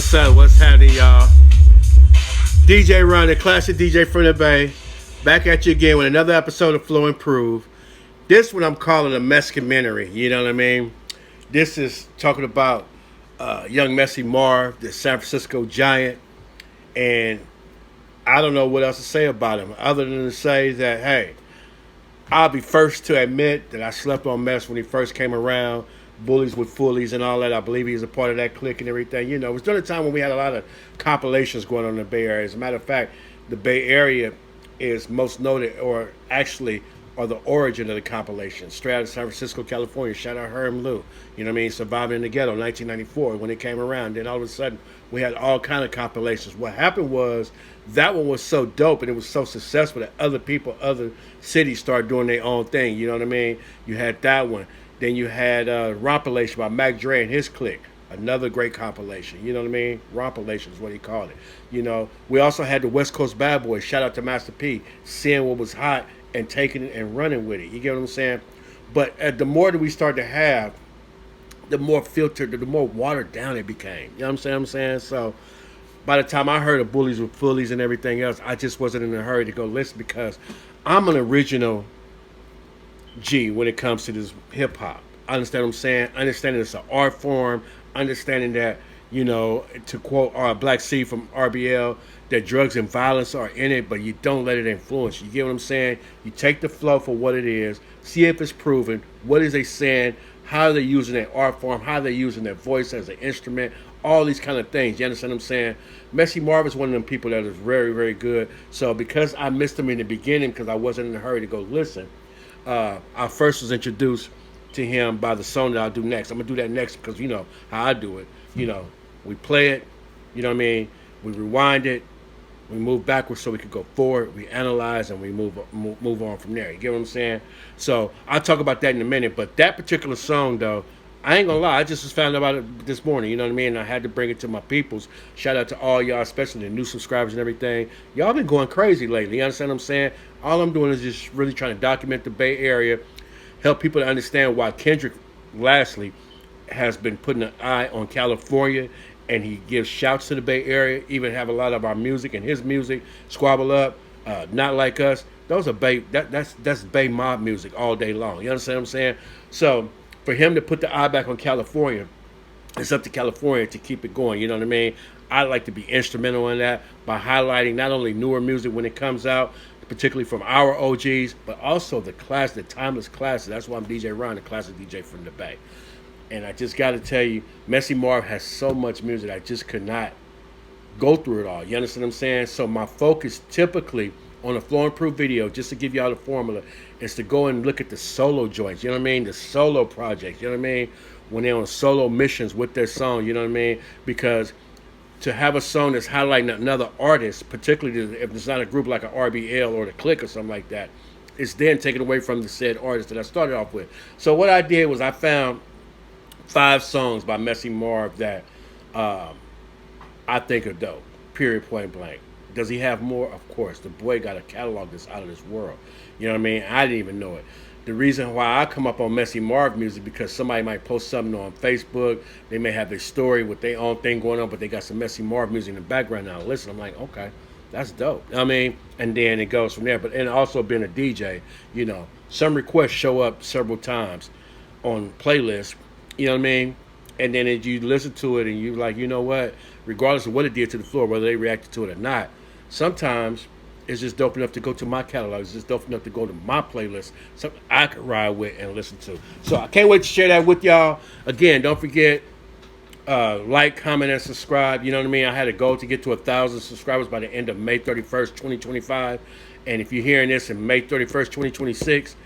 What's up? What's happening, y'all? DjRon, the classic DJ from the Bay, back at you again with another episode of Flow Improve. This one I'm calling a MessCuMentary. You know what I mean? This is talking about young Messy Marv, the San Francisco Giant, and I don't know what else to say about him other than to say that, hey, I'll be first to admit that I slept on Mess when he first came around. Bullies with Fullies and all that. I believe he was a part of that clique and everything. You know, it was during a time when we had a lot of compilations going on in the Bay Area. As a matter of fact, the Bay Area is most noted, or actually, are the origin of the compilation. Straight out of San Francisco, California. Shout out Herm Lou. You know what I mean? Surviving in the Ghetto, 1994, when it came around. Then all of a sudden, we had all kind of compilations. What happened was that one was so dope and it was so successful that other people, other cities started doing their own thing. You know what I mean? You had that one. Then you had Rompilation by Mac Dre and his clique. Another great compilation. You know what I mean? Rompilation is what he called it. You know, we also had the West Coast Bad Boys. Shout out to Master P. Seeing what was hot and taking it and running with it. You get what I'm saying? But the more that we start to have, the more filtered, the more watered down it became. You know what I'm saying? So by the time I heard of Bullies with Fullies and everything else, I just wasn't in a hurry to go listen because I'm an original G when it comes to this hip hop. Understand what I'm saying? Understanding it's an art form. Understanding that, you know, to quote Black C from RBL, that drugs and violence are in it, but you don't let it influence you. You get what I'm saying? You take the flow for what it is, see if it's proven, what is they saying, how are they using their art form, how are they using their voice as an instrument, all these kind of things. You understand what I'm saying? Messy Marv is one of them people that is very, very good. So because I missed him in the beginning because I wasn't in a hurry to go listen, I first was introduced to him by the song that I'll do next. I'm going to do that next because you know how I do it. You know, we play it, you know what I mean? We rewind it, we move backwards so we could go forward, we analyze, and we move on from there. You get what I'm saying? So I'll talk about that in a minute, but that particular song, though, I ain't gonna lie, I just found out about it this morning, you know what I mean? And I had to bring it to my peoples. Shout out to all y'all, especially the new subscribers and everything. Y'all been going crazy lately, you understand what I'm saying? All I'm doing is just really trying to document the Bay Area, help people to understand why Kendrick, lastly, has been putting an eye on California, and he gives shouts to the Bay Area, even have a lot of our music and his music, Squabble Up, Not Like Us. Those are Bay, that's Bay mob music all day long. You understand what I'm saying? So for him to put the eye back on California, it's up to California to keep it going. You know what I mean? I like to be instrumental in that by highlighting not only newer music when it comes out, particularly from our OGs, but also the timeless classics. That's why I'm DjRon, the classic DJ from the Bay. And I just got to tell you, Messy Marv has so much music, I just could not go through it all. You understand what I'm saying? So my focus typically on a Flow Improve video, just to give y'all the formula, is to go and look at the solo joints. You know what I mean? The solo projects. You know what I mean? When they're on solo missions with their song. You know what I mean? Because to have a song that's highlighting another artist, particularly if it's not a group like an RBL or the Click or something like that, it's then taken away from the said artist that I started off with. So what I did was I found 5 songs by Messy Marv that I think are dope. Period, point blank. Does he have more? Of course. The boy got a catalog that's out of this world. You know what I mean? I didn't even know it. The reason why I come up on Messy Marv music, because somebody might post something on Facebook. They may have their story with their own thing going on, but they got some Messy Marv music in the background now. Listen, I'm like, okay, that's dope. I mean, and then it goes from there. But and also being a DJ, you know, some requests show up several times on playlists. You know what I mean? And then as you listen to it and you like, you know what? Regardless of what it did to the floor, whether they reacted to it or not, sometimes it's just dope enough to go to my catalog. It's just dope enough to go to my playlist, something I could ride with and listen to. So I can't wait to share that with y'all. Again, don't forget, like, comment, and subscribe. You know what I mean? I had a goal to get to 1,000 subscribers by the end of May 31st, 2025. And if you're hearing this in May 31st, 2026,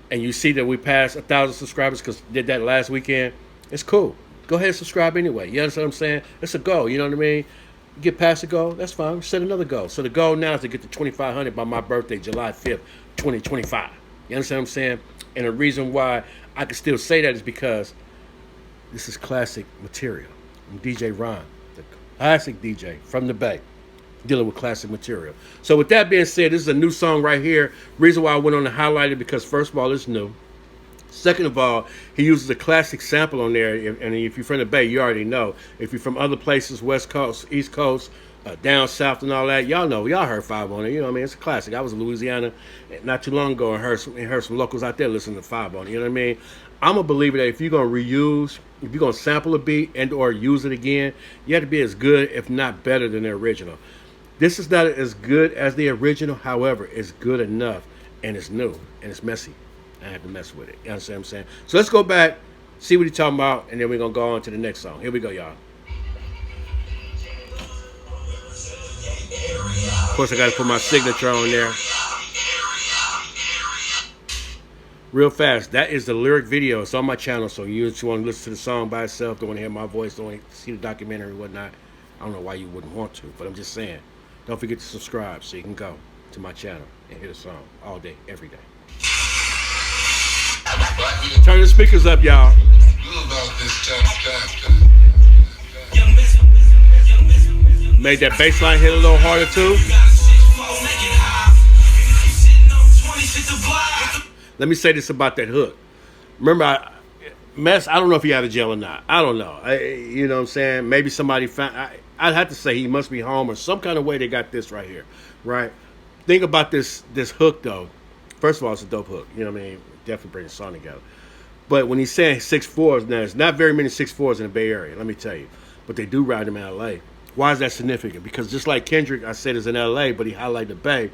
and you see that we passed 1,000 subscribers because did that last weekend, it's cool. Go ahead and subscribe anyway. You understand what I'm saying? It's a goal. You know what I mean? Get past the goal, that's fine. Set another goal. So the goal now is to get to 2,500 by my birthday, July 5th, 2025. You understand what I'm saying? And the reason why I can still say that is because this is classic material. I'm DjRon, the classic DJ from the Bay, dealing with classic material. So with that being said, this is a new song right here. Reason why I went on to highlight it because first of all, it's new. Second of all, he uses a classic sample on there, and if you're from the Bay, you already know. If you're from other places, West Coast, East Coast, down south, and all that, y'all heard Five on it. You know what I mean? It's a classic. I was in Louisiana not too long ago and heard some locals out there listening to Five on it. You know what I mean? I'm a believer that if you're gonna reuse, if you're gonna sample a beat and or use it again, you have to be as good, if not better, than the original. This is not as good as the original, however, it's good enough, and it's new, and it's messy. I have to mess with it. You understand what I'm saying? So let's go back, see what he's talking about, and then we're going to go on to the next song. Here we go, y'all. Of course, I got to put my signature on there. Real fast, that is the lyric video. It's on my channel, so you just want to listen to the song by itself, don't want to hear my voice, don't want to see the documentary and whatnot. I don't know why you wouldn't want to, but I'm just saying. Don't forget to subscribe so you can go to my channel and hear the song all day, every day. Turn the speakers up, y'all. Made that bass line hit a little harder, too. Let me say this about that hook. Remember, Mess, I don't know if he had a jail or not. I don't know. You know what I'm saying? Maybe somebody found... I'd have to say he must be home or some kind of way they got this right here, right? Think about this hook, though. First of all, it's a dope hook. You know what I mean? Definitely bring the song together. But when he's saying 6'4", now there's not very many 6'4" in the Bay Area, let me tell you. But they do ride them in L.A. Why is that significant? Because just like Kendrick, I said, is in L.A., but he highlighted the Bay.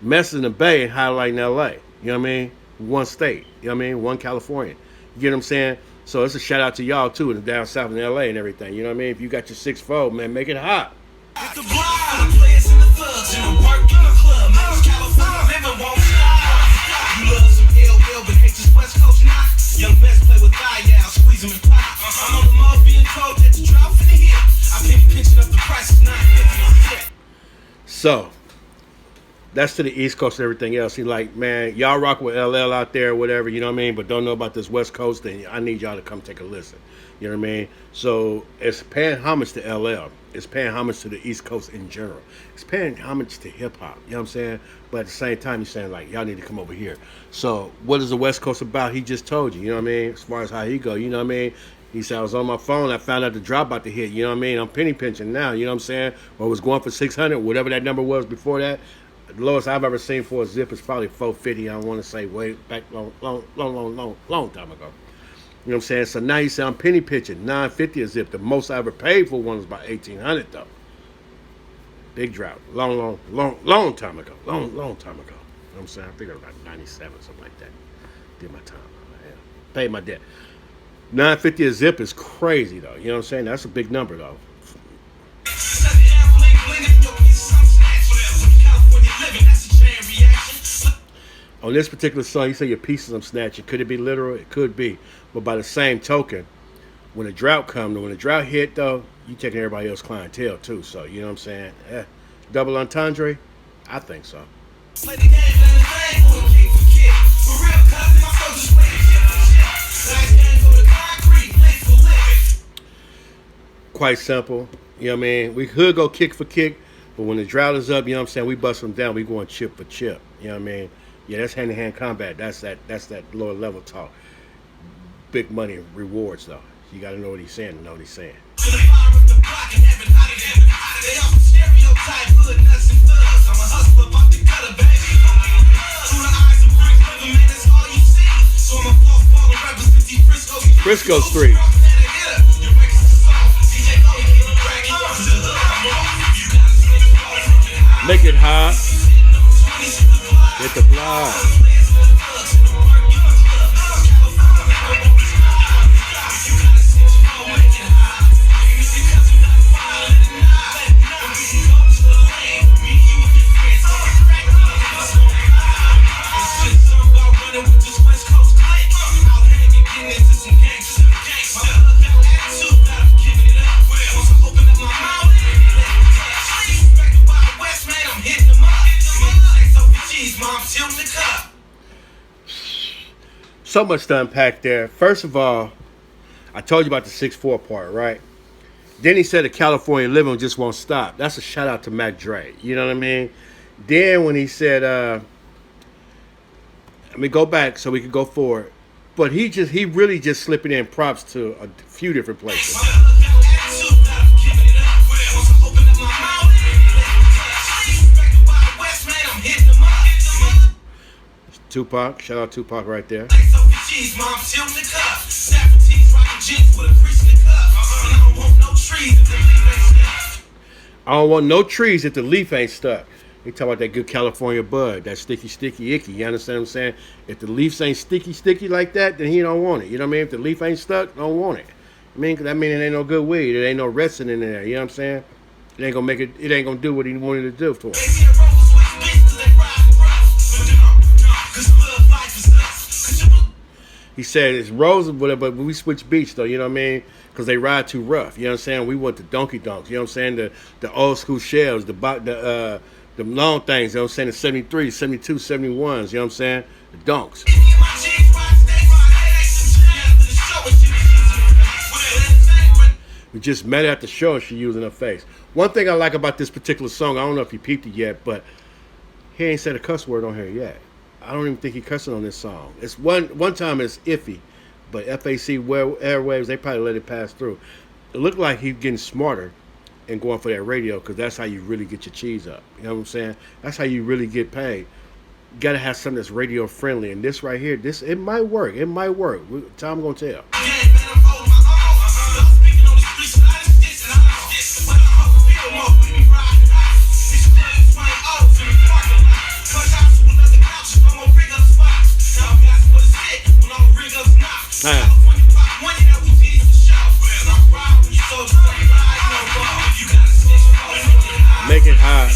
Mess in the Bay and highlighting L.A. You know what I mean? One state. You know what I mean? One California. You get what I'm saying? So it's a shout out to y'all, too, in the down south in L.A. and everything. You know what I mean? If you got your 6'4", man, make it hot. Young Mess play with thigh, squeeze him and pop. I'm on the mall being told that you drop for the hit. I been pitching up the price is $9.50. So, that's to the East Coast and everything else. He's like, man, y'all rock with LL out there or whatever, you know what I mean? But don't know about this West Coast thing. I need y'all to come take a listen. You know what I mean? So, it's paying homage to LL. It's paying homage to the East Coast in general. It's paying homage to hip-hop. You know what I'm saying? But at the same time, he's saying, like, y'all need to come over here. So, what is the West Coast about? He just told you. You know what I mean? As far as how he go, you know what I mean? He said, I was on my phone. I found out the drop about to hit. You know what I mean? I'm penny pinching now. You know what I'm saying? Or it was going for 600, whatever that number was before that. The lowest I've ever seen for a zip is probably 450. I want to say way back long time ago. You know what I'm saying? So now you say I'm penny pitching, $9.50 a zip. The most I ever paid for one was about $1,800 though. Big drought. Long time ago. Long time ago. You know what I'm saying? I think it was about 97, something like that. Did my time. Yeah. Paid my debt. $9.50 a zip is crazy though. You know what I'm saying? That's a big number though. On this particular song, you say your pieces I'm snatching. Could it be literal? It could be. But by the same token, when a drought comes, when a drought hit, though, you taking everybody else's clientele, too. So, you know what I'm saying? Double entendre? I think so. Quite simple. You know what I mean? We could go kick for kick, but when the drought is up, you know what I'm saying? We bust them down. We going chip for chip. You know what I mean? Yeah, that's hand-to-hand combat. That's that lower level talk. Big money rewards, though. You got to know what he's saying to know what he's saying. Frisco Street. Make it hot. Hit the fly. So much to unpack there. First of all, I told you about the 6'4" part, right? Then he said the California living just won't stop. That's a shout out to Mac Dre. You know what I mean? Then when he said, let me go back so we can go forward. But he really just slipping in props to a few different places. Tupac, shout out Tupac right there. I don't want no trees if the leaf ain't stuck. They talk about that good California bud, that sticky, icky. You understand what I'm saying? If the leaves ain't sticky like that, then he don't want it. You know what I mean? If the leaf ain't stuck, don't want it. I mean, 'cause that means it ain't no good weed. It ain't no resin in there. You know what I'm saying? It ain't gonna make it. It ain't gonna do what he wanted to do for him. He said it's roses, but we switch beats though. You know what I mean? Because they ride too rough. You know what I'm saying? We want the donkey donks. You know what I'm saying? The old school shells, the long things. You know what I'm saying? The 73, 72, 71s. You know what I'm saying? The donks. We just met her at the show and she using her face. One thing I like about this particular song, I don't know if you peeped it yet, but he ain't said a cuss word on here yet. I don't even think he cussing on this song. It's one time it's iffy, but FAC Airwaves, they probably let it pass through. It looked like he's getting smarter and going for that radio, because that's how you really get your cheese up. You know what I'm saying? That's how you really get paid. You got to have something that's radio friendly. And this right here, it might work. It might work. Time going to tell. Make it hot.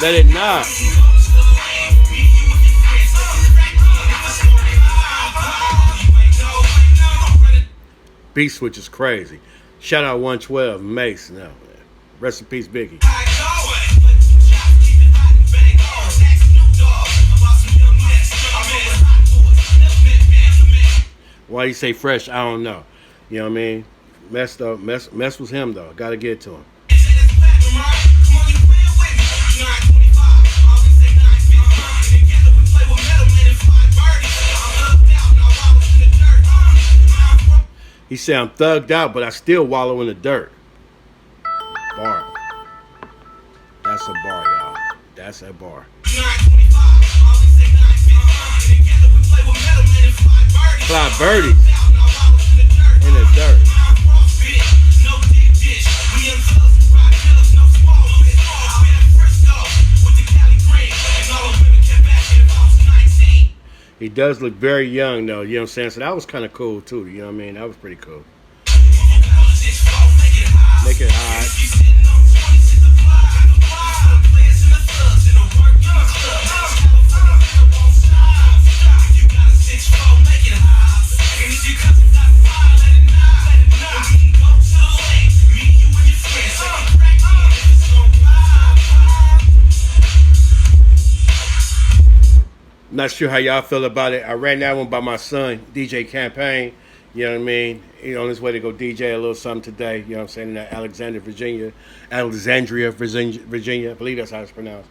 Let it knock. Beat switch is crazy. Shout out 112 Mace now. Rest in peace, Biggie. Why you say fresh? I don't know. You know what I mean? Mess was him though. Gotta get it to him. He said I'm thugged out, but I still wallow in the dirt. Bar. That's a bar, y'all. That's a bar. Fly birdies in the dirt. He does look very young though, you know what I'm saying? So that was kind of cool too, you know what I mean? That was pretty cool. Make it hot. Not sure how y'all feel about it. I ran that one by my son, DJ Campaign. You know what I mean? He's on his way to go DJ a little something today. You know what I'm saying? In Alexandria, Virginia. I believe that's how it's pronounced.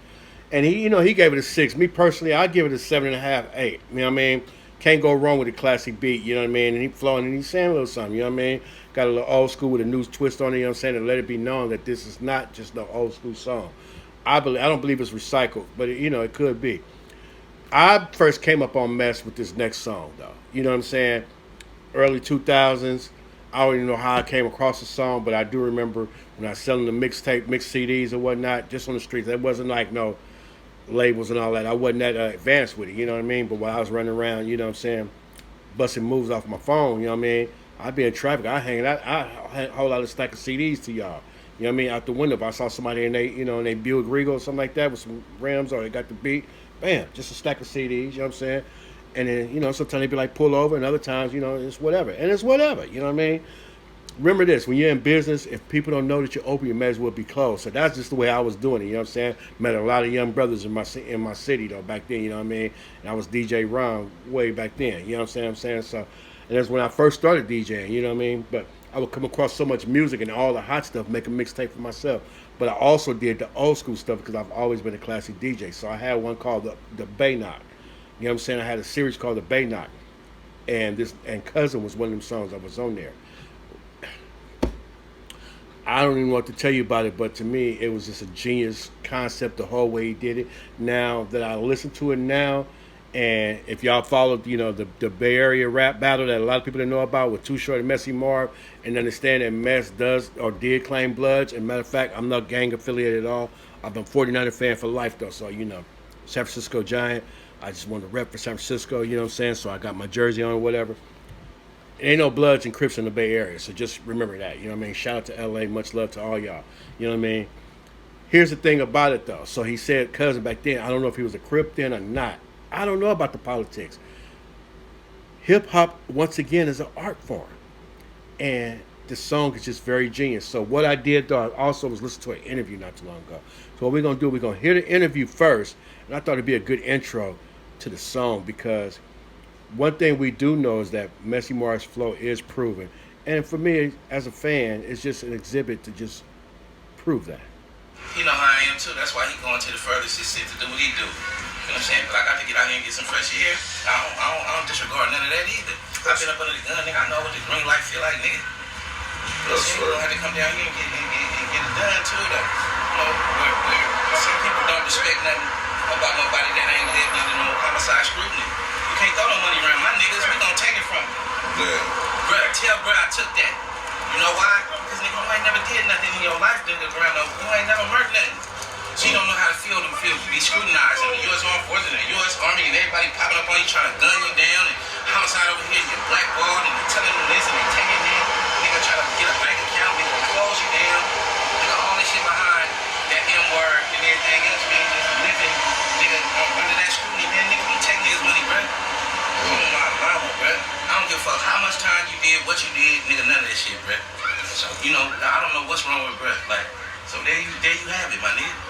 And he gave it a 6. Me personally, I'd give it a 7.5, 8. You know what I mean? Can't go wrong with a classic beat. You know what I mean? And he flowing and he's saying a little something. You know what I mean? Got a little old school with a new twist on it. You know what I'm saying? To let it be known that this is not just the old school song. I don't believe it's recycled, but it could be. I first came up on Mess with this next song, though. You know what I'm saying? Early 2000s. I don't even know how I came across the song, but I do remember when I was selling the mixed CDs or whatnot, just on the streets. That wasn't like no labels and all that. I wasn't that advanced with it, you know what I mean? But while I was running around, you know what I'm saying, busting moves off my phone, you know what I mean? I'd be in traffic. I hang out. I hold out a stack of CDs to y'all. You know what I mean? Out the window, if I saw somebody in they Buick Regal or something like that with some rims or they got the beat, bam, just a stack of CDs, you know what I'm saying? And then, sometimes they be like, pull over, and other times, it's whatever. And it's whatever, you know what I mean? Remember this, when you're in business, if people don't know that you're open, you may as well be closed. So that's just the way I was doing it, you know what I'm saying? Met a lot of young brothers in my city, though, back then, you know what I mean? And I was DJ Ron way back then, you know what I'm saying? So, and that's when I first started DJing, you know what I mean? But I would come across so much music and all the hot stuff, make a mixtape for myself. But I also did the old school stuff because I've always been a classic DJ. So I had one called the Bay Knock. You know what I'm saying? I had a series called the Bay Knock, and Cousin was one of them songs that was on there. I don't even want to tell you about it, but to me, it was just a genius concept, the whole way he did it. Now that I listen to it now, and if y'all followed, the Bay Area rap battle that a lot of people didn't know about with Too Short and Messy Marv, and understand that Mess does or did claim Bloods. And matter of fact, I'm not gang affiliated at all. I'm a 49er fan for life, though, so, San Francisco Giant. I just wanted to rep for San Francisco, you know what I'm saying? So I got my jersey on or whatever. Ain't no Bloods and Crips in the Bay Area, so just remember that. You know what I mean? Shout out to LA. Much love to all y'all. You know what I mean? Here's the thing about it, though. So he said Cousin back then. I don't know if he was a Crip then or not. I don't know about the politics. Hip-hop, once again, is an art form. And the song is just very genius. So what I did, though, I also was listening to an interview not too long ago. So what we're going to do, we're going to hear the interview first. And I thought it'd be a good intro to the song because one thing we do know is that Messy Marv's flow is proven. And for me, as a fan, it's just an exhibit to just prove that. You know how I am, too. That's why he going to the furthest extent to do what he do. You know what I'm saying? But I got to get out here and get some fresh air. I don't disregard none of that either. I've been up under the gun, nigga. I know what the green light feel like, nigga. You know what I'm saying? You don't have to come down here and get it done, too, though. Where some people don't respect nothing about nobody that ain't lived under no homicide scrutiny. You can't throw no money around my niggas. We gonna take it from you. Yeah. Bruh, tell bruh I took that. You know why? Because nigga, you ain't never did nothing in your life, nigga, around no. You ain't never murked nothing. So you don't know how to feel to be scrutinized. And the U.S. Armed Forces and the U.S. Army and everybody popping up on you trying to gun you down and homicide over here and you're blackballed and they're telling them this and they're taking that. Nigga try to get a bank account, they gonna close you down. Nigga, all this shit behind that M-word and everything else, man. Just living, nigga, under that scrutiny, man. Nigga, we take niggas' money, bruh. Oh my mama, bruh. I don't give a fuck how much time you did, what you did, nigga, none of that shit, bruh. So, I don't know what's wrong with bruh. Like, so there you have it, my nigga.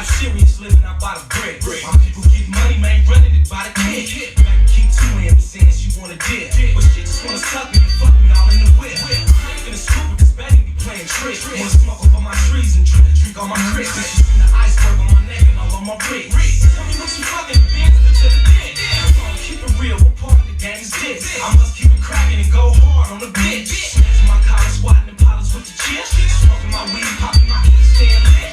Serious living out by the bread. My people get money, man, running it by the kid. Baby, keep two in saying she wanna dip. But she just wanna suck me and fuck me all in the whip. I ain't finna scoop it, cause Betty be playing tricks. Wanna smoke up on my trees and drink on my crisp. She seen the iceberg on my neck and all on my wrist. Tell me what you fucking been to the dick. Come on, keep it real, what part of the gang is this? I must keep it cracking and go hard on the bitch. Snatching my collar, squatting and polish with the chips. Smoking my weed, popping my heat, staying lit.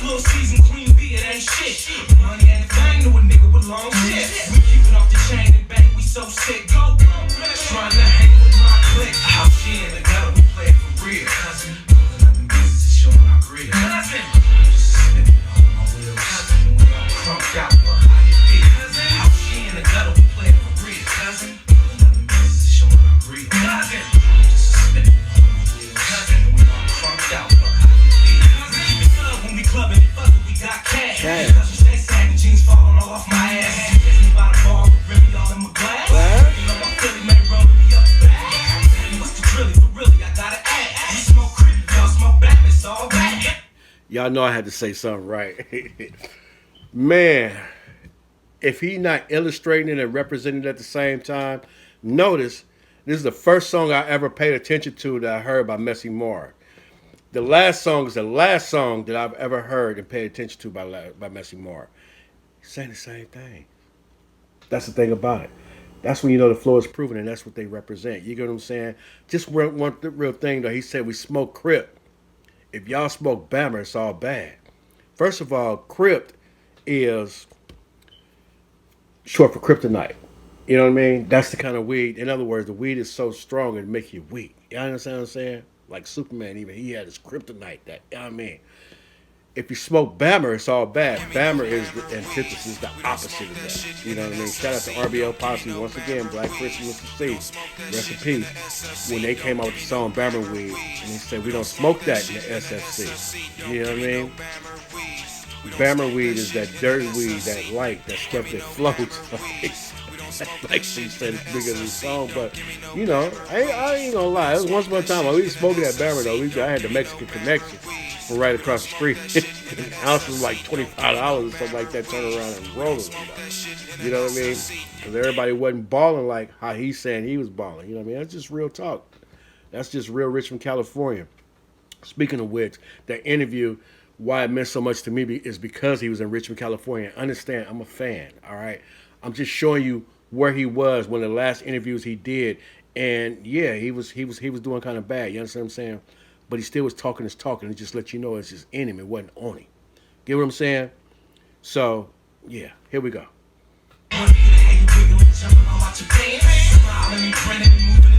Little season queen bee, it ain't shit. Money ain't a thing to a nigga with long shit. We keep it off the chain and bang, we so sick. Go, trying to hang with my clique. How she in the gutter, we play it for real. Cousin, pulling up in business is showing our grill. Cousin, just spinning on my wheels. Cousin, we all crunked out, but how you feel? Cousin, how she in the gutter, we play it for real. Cousin, pulling up in business is showing our grill. Cousin, just spinning on my wheels. Cousin, we all crunked out, but how you feel? Cousin, keep it up when we clubbing and fucking, we got cash. Cause you stay sagging, jeans falling all off my ass. You catch me by the bar, rim me all in my glass. You know my Philly man rolling me up the back. Hey, what's the drilly? For really, I gotta ask. You smoke creep, y'all smoke back, it's all back. Y'all know I had to say something right. Man, if he not illustrating it and representing it at the same time, notice this is the first song I ever paid attention to that I heard by Messy Marv. The last song is the last song that I've ever heard and paid attention to by Messy Marv. He's saying the same thing. That's the thing about it. That's when you know the flow is proven, and that's what they represent. You get what I'm saying? Just one real thing, though. He said we smoke Crip. If y'all smoke Bammer, it's all bad. First of all, Crip is short for kryptonite. You know what I mean? That's the kind of weed. In other words, the weed is so strong it make you weak. You understand what I'm saying? Like Superman, even he had his kryptonite. That, you know what I mean? If you smoke Bammer, it's all bad. Bammer is the antithesis, the opposite of that. You know what I mean? Shout out to RBL Posse once again, Black Christmas with C. Rest in peace. When they came out with the song Bammer Weed, and they said we don't smoke that in the SFC. You know what I mean? Bammer weed is that dirty weed, that light, that stuff that floats. like she said, it's bigger than the song. But you know, I ain't gonna lie. It was once upon a time we was smoking at Bama though. I had the Mexican connection from right across the street. The ounce was like $25 or something like that. Turn around and roll it. You know what I mean? Because everybody wasn't balling like how he's saying he was balling. You know what I mean? That's just real talk. That's just real rich from California. Speaking of which, that interview, why it meant so much to me is because he was in Richmond, California. Understand, I'm a fan, all right? I'm just showing you where he was one of the last interviews he did. And yeah, he was doing kind of bad, you understand what I'm saying? But he still was talking his talk, and it just let you know it's just in him, it wasn't on him. Get what I'm saying? So, yeah, here we go.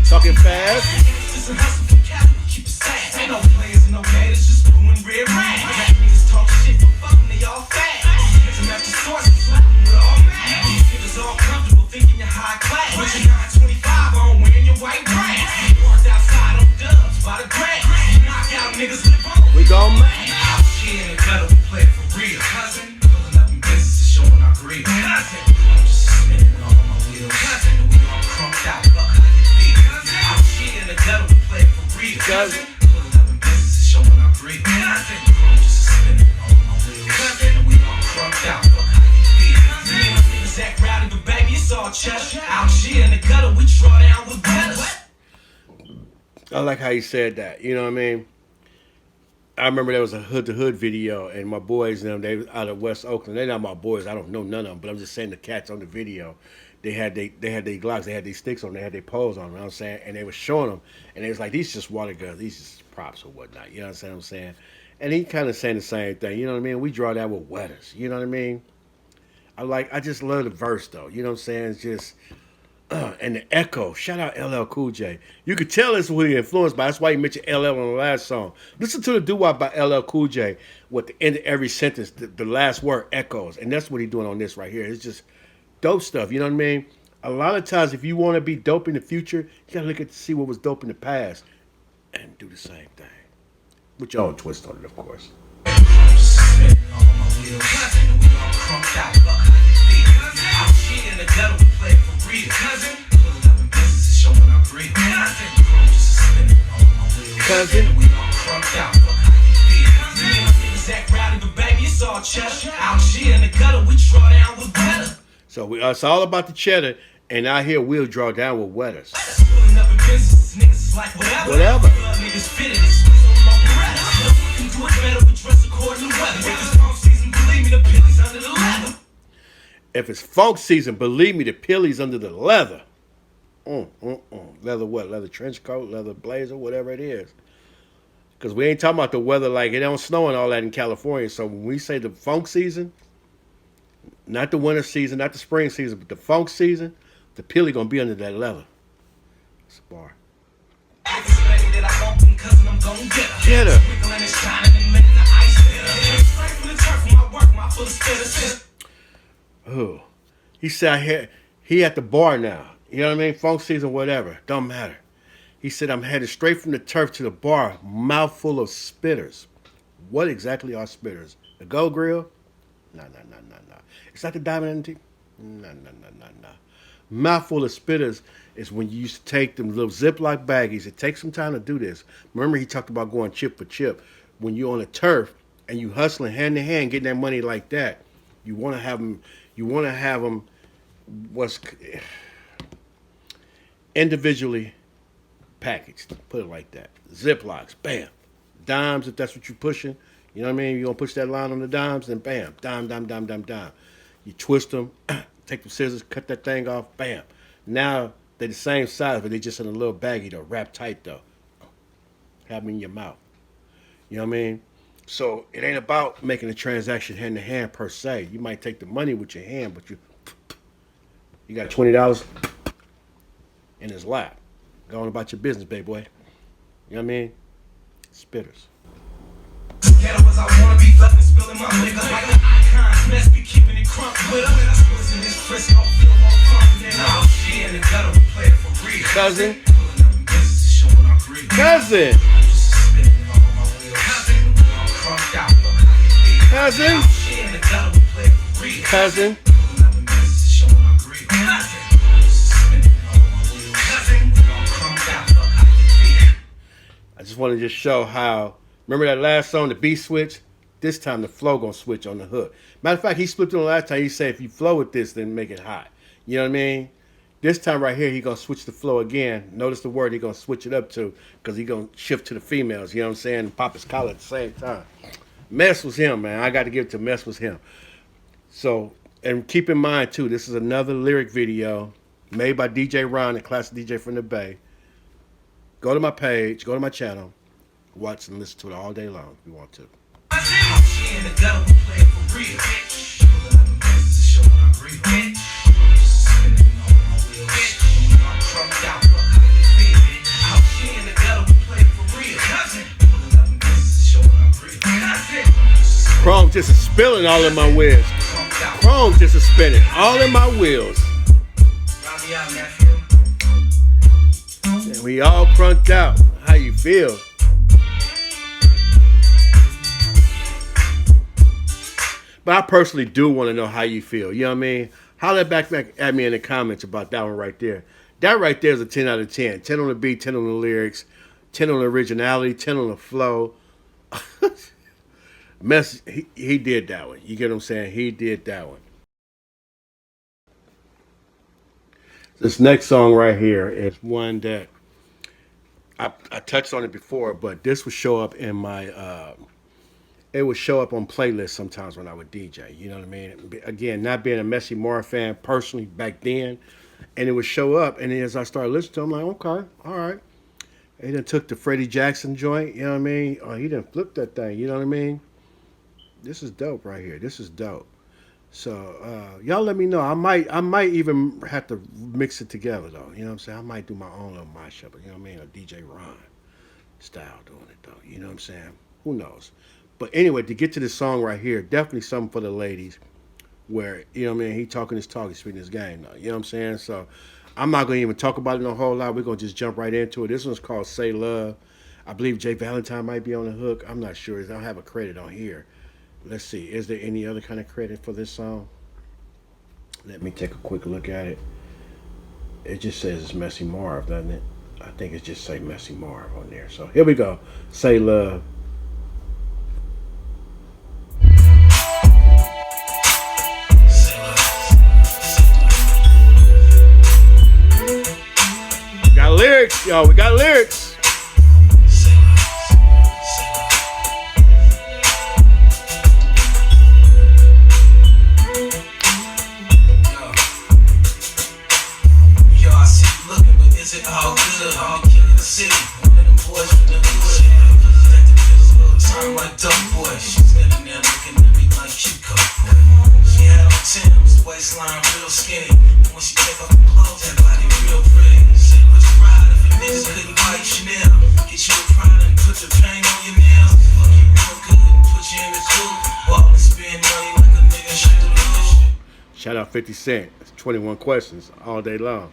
Talking fast. Ain't no players and no haters, just blue and red rag. Rap niggas talk shit, but fuck them, they all fat. Some after sources, slapping with all mad. These niggas all comfortable, thinking you're high class. With your 925 on, wearing your white brand. Parked outside on dubs, by the grand. Knock out niggas, live on. We gon' man. Out here in the gutter, we play it for real. Cousin, pulling up in business, showing our greed. Cousin, I'm just spinning all on my wheels. Cousin, we all crunked out, fuck how you feel. Out here in the gutter, we play it for real. Cousin. Showing our greed. Cousin, I'm just spinning all my wheels. And we all crunked out, fuck how you feel. Me and my niggas act rowdy, but baby, it's all cheddar. Out here in the gutter, we draw down with letters. I like how you said that. You know what I mean? I remember there was a Hood to Hood video, and my boys, they was out of West Oakland. They're not my boys. I don't know none of them, but I'm just saying the cats on the video. They had their Glocks, they had these sticks on, they had their poles on. You know what I'm saying? And they were showing them, and they was like, these just water guns, these just props or whatnot. You know what I'm saying? And he kind of saying the same thing. You know what I mean? We draw that with wetters. You know what I mean? I just love the verse though. You know what I'm saying? It's just. And the echo. Shout out LL Cool J. You could tell this who he influenced by. That's why he mentioned LL on the last song. Listen to the doo-wop by LL Cool J. With the end of every sentence, the last word echoes. And that's what he's doing on this right here. It's just dope stuff. You know what I mean? A lot of times, if you want to be dope in the future, you got to look at to see what was dope in the past and do the same thing. With your own twist on it, of course. Cousin, we all crunked out, fuck how you feel. Me and my niggas act rowdy, but baby, it's all cheddar. Out here in the gutter, we draw down with weather. So it's all about the cheddar, and out here we'll draw down with wetters. Pulling up in business, niggas is like whatever. Niggas fitted it, squeeze on my beretta. No one can do it better, we dress according to weather. If it's funk season, believe me, the pillies under the leather. If it's funk season, believe me, the pillies under the leather. Leather what? Leather trench coat, leather blazer, whatever it is. Because we ain't talking about the weather like it don't snow and all that in California. So when we say the funk season, not the winter season, not the spring season, but the funk season, the pilly gonna be under that leather. It's a bar. Get her. Oh, he said he at the bar now. You know what I mean? Funk season, whatever. Don't matter. He said, I'm headed straight from the turf to the bar, mouthful of spitters. What exactly are spitters? The Gold Grill? No. It's not the Diamond and the T? No. Mouthful of spitters is when you used to take them little Ziploc baggies. It takes some time to do this. Remember, he talked about going chip for chip. When you're on the turf and you hustling hand to hand, getting that money like that, you want to have them what's individually packaged. Put it like that. Ziplocs, bam. Dimes, if that's what you're pushing. You know what I mean? You're going to push that line on the dimes, then bam. Dime. You twist them, take the scissors, cut that thing off, bam. Now, they're the same size, but they're just in a little baggie, though. Wrapped tight, though. Have them in your mouth. You know what I mean? So, it ain't about making a transaction hand to hand, per se. You might take the money with your hand, but you got $20 in his lap. Go on about your business, baby boy. You know what I mean? Spitters. Ghetto as I wanna be, fucking spilling my liquor like the icons. Mess be keeping it crunk with her. I suppose in this Frisco, feel more fun than all shit in the gutter. We play it for real. Cousin. Pulling up in business, showing our greed. Cousin. I'm just spinning all on my wheels. Cousin, we all crunked out, look how you feel. Cousin. Shit in the gutter, we play it for real. Cousin. Pulling up in business, showing our greed. Cousin. just want to just show how. Remember that last song, the beat switch? This time the flow gonna switch on the hook. Matter of fact, he split it on the last time. He said if you flow with this, then make it hot. You know what I mean? This time right here, he gonna switch the flow again. Notice the word he gonna switch it up to, because he gonna shift to the females. You know what I'm saying? And pop his collar at the same time. Mess was him, man. I got to give it to Mess was him. So, and keep in mind too, this is another lyric video made by DJ Ron, the classic DJ from the Bay. Go to my page, go to my channel, watch and listen to it all day long if you want to. Chrome just is spilling all in my wheels. Chrome just is spinning all in my wheels. And we all crunked out. How you feel? But I personally do want to know how you feel. You know what I mean? Holler back at me in the comments about that one right there. That right there is a 10 out of 10. 10 on the beat, 10 on the lyrics, 10 on the originality, 10 on the flow. Mess, he did that one. You get what I'm saying? He did that one. This next song right here is one that I touched on it before, but this would show up in my it would show up on playlists sometimes when I would DJ. You know what I mean? Again, not being a Messy Marv fan personally back then, and it would show up, and as I started listening to it, I'm like, okay, all right. He done took the Freddie Jackson joint, you know what I mean? Or he done flipped that thing, you know what I mean? This is dope right here. This is dope. So y'all let me know. I might even have to mix it together though. You know what I'm saying? I might do my own little mashup. You know what I mean? A DJ Ron style doing it though. You know what I'm saying? Who knows? But anyway, to get to this song right here, definitely something for the ladies. Where you know what I mean? He talking his talk, he's speaking his game though. You know what I'm saying? So I'm not gonna even talk about it a whole lot. We're gonna just jump right into it. This one's called "Say Love." I believe Jay Valentine might be on the hook. I'm not sure. I don't have a credit on here. Let's see. Is there any other kind of credit for this song? Let me take a quick look at it. It just says it's Messy Marv, doesn't it? I think it just say Messy Marv on there. So here we go. "Say Love." Got lyrics, y'all. We got lyrics. Shout out 50 Cent. It's 21 questions all day long.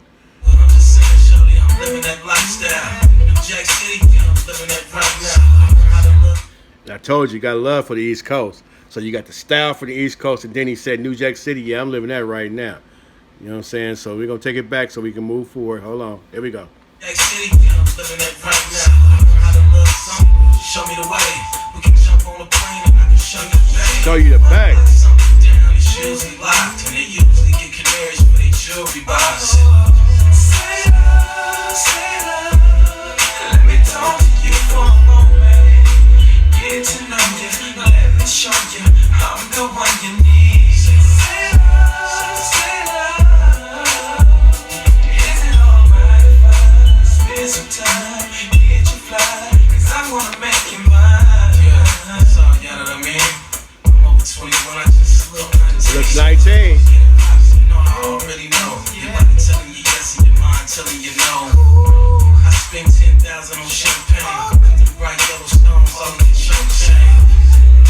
I told you, you got love for the East Coast. So you got the style for the East Coast, and then he said New Jack City. Yeah, I'm living that right now. You know what I'm saying? So we're going to take it back so we can move forward. Hold on. Here we go. Show me the way. We can jump on the plane and I can show you the bag. It's usually locked and they usually get canaries for their jewelry box. Say love, let me talk to you for a moment. Get to know you, let me show you I'm the one you need. Say love, is it alright if I spend some time, get you fly? I wanna make you mine. Yeah, that's all, you know what I mean? I'm over 21, I just look 19. Looks 19. You know, I already know. Your body telling you yes and your mind telling you no. I spent 10,000 on champagne. The bright yellow stones all in your show chain.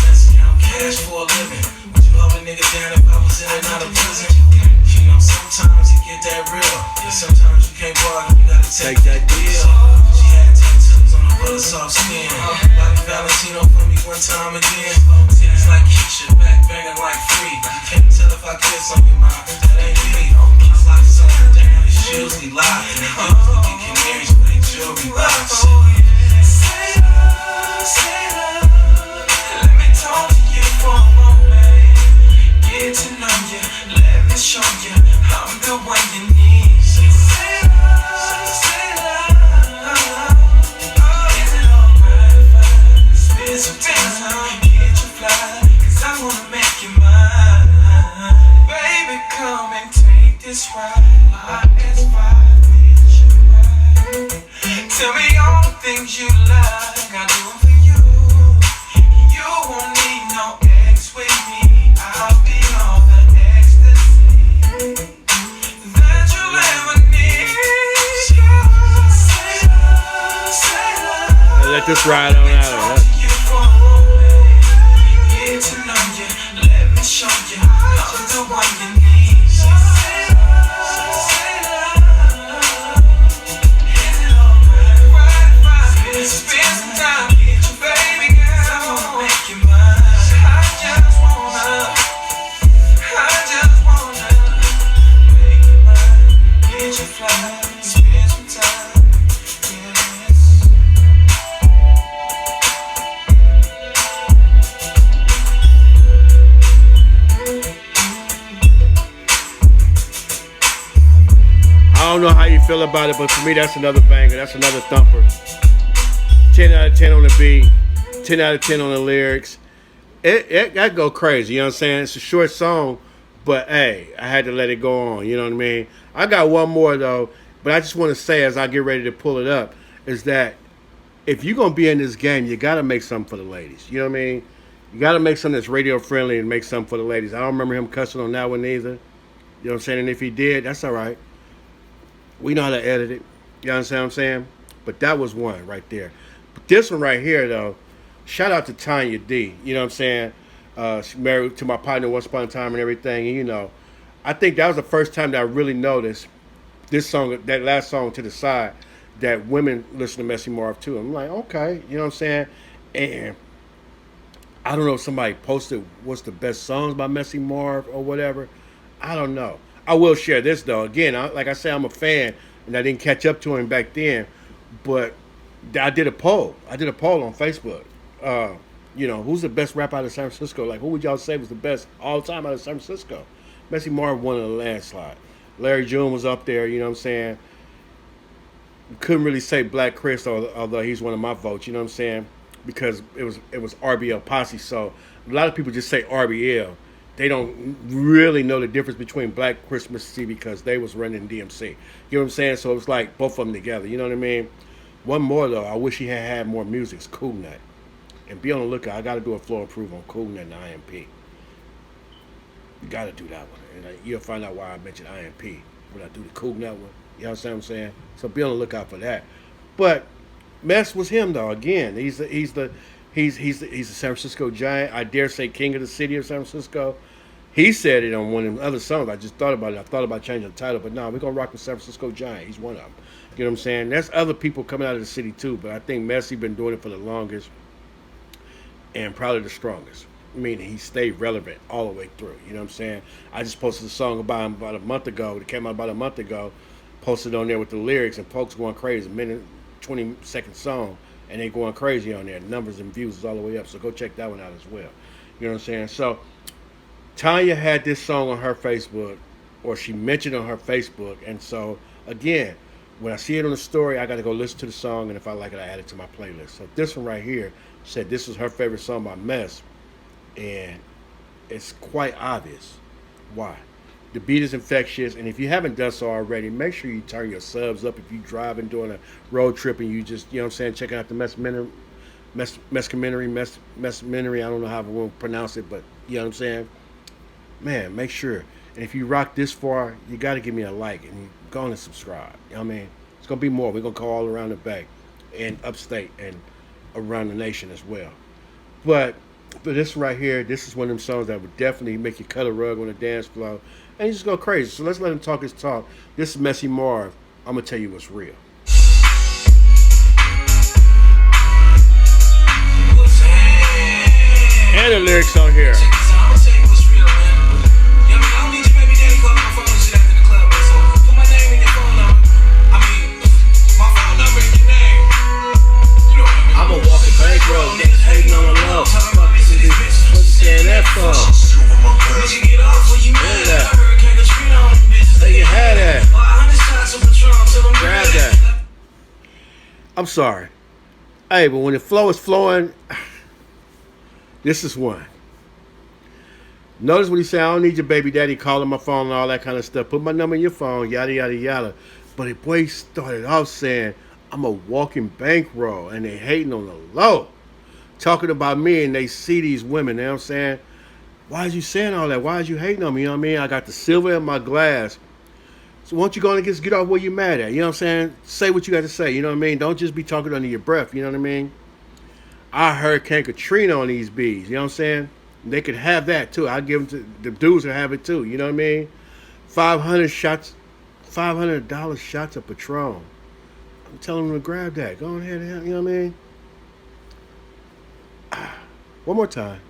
Let's count cash for a living. Would you hold a nigga down if I was in and out of prison? You know, sometimes you get that real. And sometimes you can't bargain, you gotta take that deal. She had tattoos on her brother's soft skin. Bobby Valentino for me one time again. Titties like Keisha, back banging like free. You can't tell if I kiss on your mind, that ain't me. I lock something down, it's usually locked. And they usually get canaries for their jewelry box. things you like, I do them for you. You won't need no ex with me. I'll be all the ecstasy that you'll ever need. Say love. Let this ride on out of it. Get to know you, let me show you I'm the one you need. Say love. Is it alright? Right. Spend some time with you, baby girl. I wanna make you mine. I just wanna make you mine. Get you fly, spend some time. Yes. I don't know how you feel about it, but for me, that's another banger. That's another thumper. 10 out of 10 on the beat. 10 out of 10 on the lyrics. That go crazy. You know what I'm saying? It's a short song, but hey, I had to let it go on. You know what I mean? I got one more though, but I just want to say as I get ready to pull it up, is that if you're gonna be in this game, you gotta make something for the ladies. You know what I mean? You gotta make something that's radio friendly and make something for the ladies. I don't remember him cussing on that one either. You know what I'm saying? And if he did, that's all right. We know how to edit it. You understand what I'm saying? But that was one right there. But this one right here, though, shout out to Tanya D. You know what I'm saying? She married to my partner once upon a time and everything. And, you know, I think that was the first time that I really noticed this song, that last song to the side, that women listen to Messy Marv too. I'm like, okay. You know what I'm saying? And I don't know if somebody posted what's the best songs by Messy Marv or whatever. I don't know. I will share this though. Again, like I said, I'm a fan, and I didn't catch up to him back then. But I did a poll. I did a poll on Facebook. You know, who's the best rapper out of San Francisco? Like, who would y'all say was the best all time out of San Francisco? Messy Marv won in a landslide. Larry June was up there. You know what I'm saying? Couldn't really say Black Chris, although he's one of my votes. You know what I'm saying? Because it was RBL Posse. So a lot of people just say RBL. They don't really know the difference between Black Chris Mississippi because they was running DMC. You know what I'm saying? So it was like both of them together. You know what I mean? One more though. I wish he had more music. It's Cool Nut. And be on the lookout. I got to do a floor improve on Cool Nut and IMP. You got to do that one. And you'll find out why I mentioned IMP when I do the Cool Nut one. You understand what I'm saying? So be on the lookout for that. But Mess was him though. Again, he's the San Francisco Giant. I dare say king of the city of San Francisco. He said it on one of them other songs. I just thought about it. I thought about changing the title, but no, we're going to rock with San Francisco Giant. He's one of them. You know what I'm saying? There's other people coming out of the city too, but I think Messy been doing it for the longest and probably the strongest. Meaning he stayed relevant all the way through. You know what I'm saying? I just posted a song about him about a month ago. It came out about a month ago. Posted on there with the lyrics, and folks going crazy. A minute, 20-second song, and they going crazy on there. Numbers and views is all the way up. So go check that one out as well. You know what I'm saying? So Tanya had this song on her Facebook, or she mentioned on her Facebook, and so again, when I see it on the story, I got to go listen to the song, and if I like it, I add it to my playlist. So this one right here said this was her favorite song by Mess, and it's quite obvious why. The beat is infectious, and if you haven't done so already, make sure you turn your subs up if you're driving, doing a road trip, and you just, you know what I'm saying, checking out the MessCuMentary, I don't know how to pronounce it, but you know what I'm saying? Man, make sure. And if you rock this far, you got to give me a like and you go on and subscribe. You know what I mean? It's going to be more. We're going to go all around the Bay and upstate and around the nation as well. But for this right here, this is one of them songs that would definitely make you cut a rug on the dance floor and you just go crazy. So let's let him talk his talk. This is Messy Marv. I'm going to tell you what's real. And the lyrics on here. I'm a walking bankroll, niggas hating on the low. Fuck is this bitch? What you saying that for? There you had that. Grab that. I'm sorry. Hey, but when the flow is flowing, this is one. Notice what he said, I don't need your baby daddy calling my phone and all that kind of stuff. Put my number in your phone, yada, yada, yada. But the boy started off saying, I'm a walking bankroll, and they hating on the low. Talking about me, and they see these women, you know what I'm saying? Why is you saying all that? Why is you hating on me? You know what I mean? I got the silver in my glass. So why don't you go and get off where you mad at? You know what I'm saying? Say what you got to say, you know what I mean? Don't just be talking under your breath, you know what I mean? I heard Katrina on these bees, you know what I'm saying? They could have that too. I give them to the dudes who have it too, you know what I mean? $500 shots of Patron. I'm telling them to grab that. Go ahead, you know what I mean? One more time.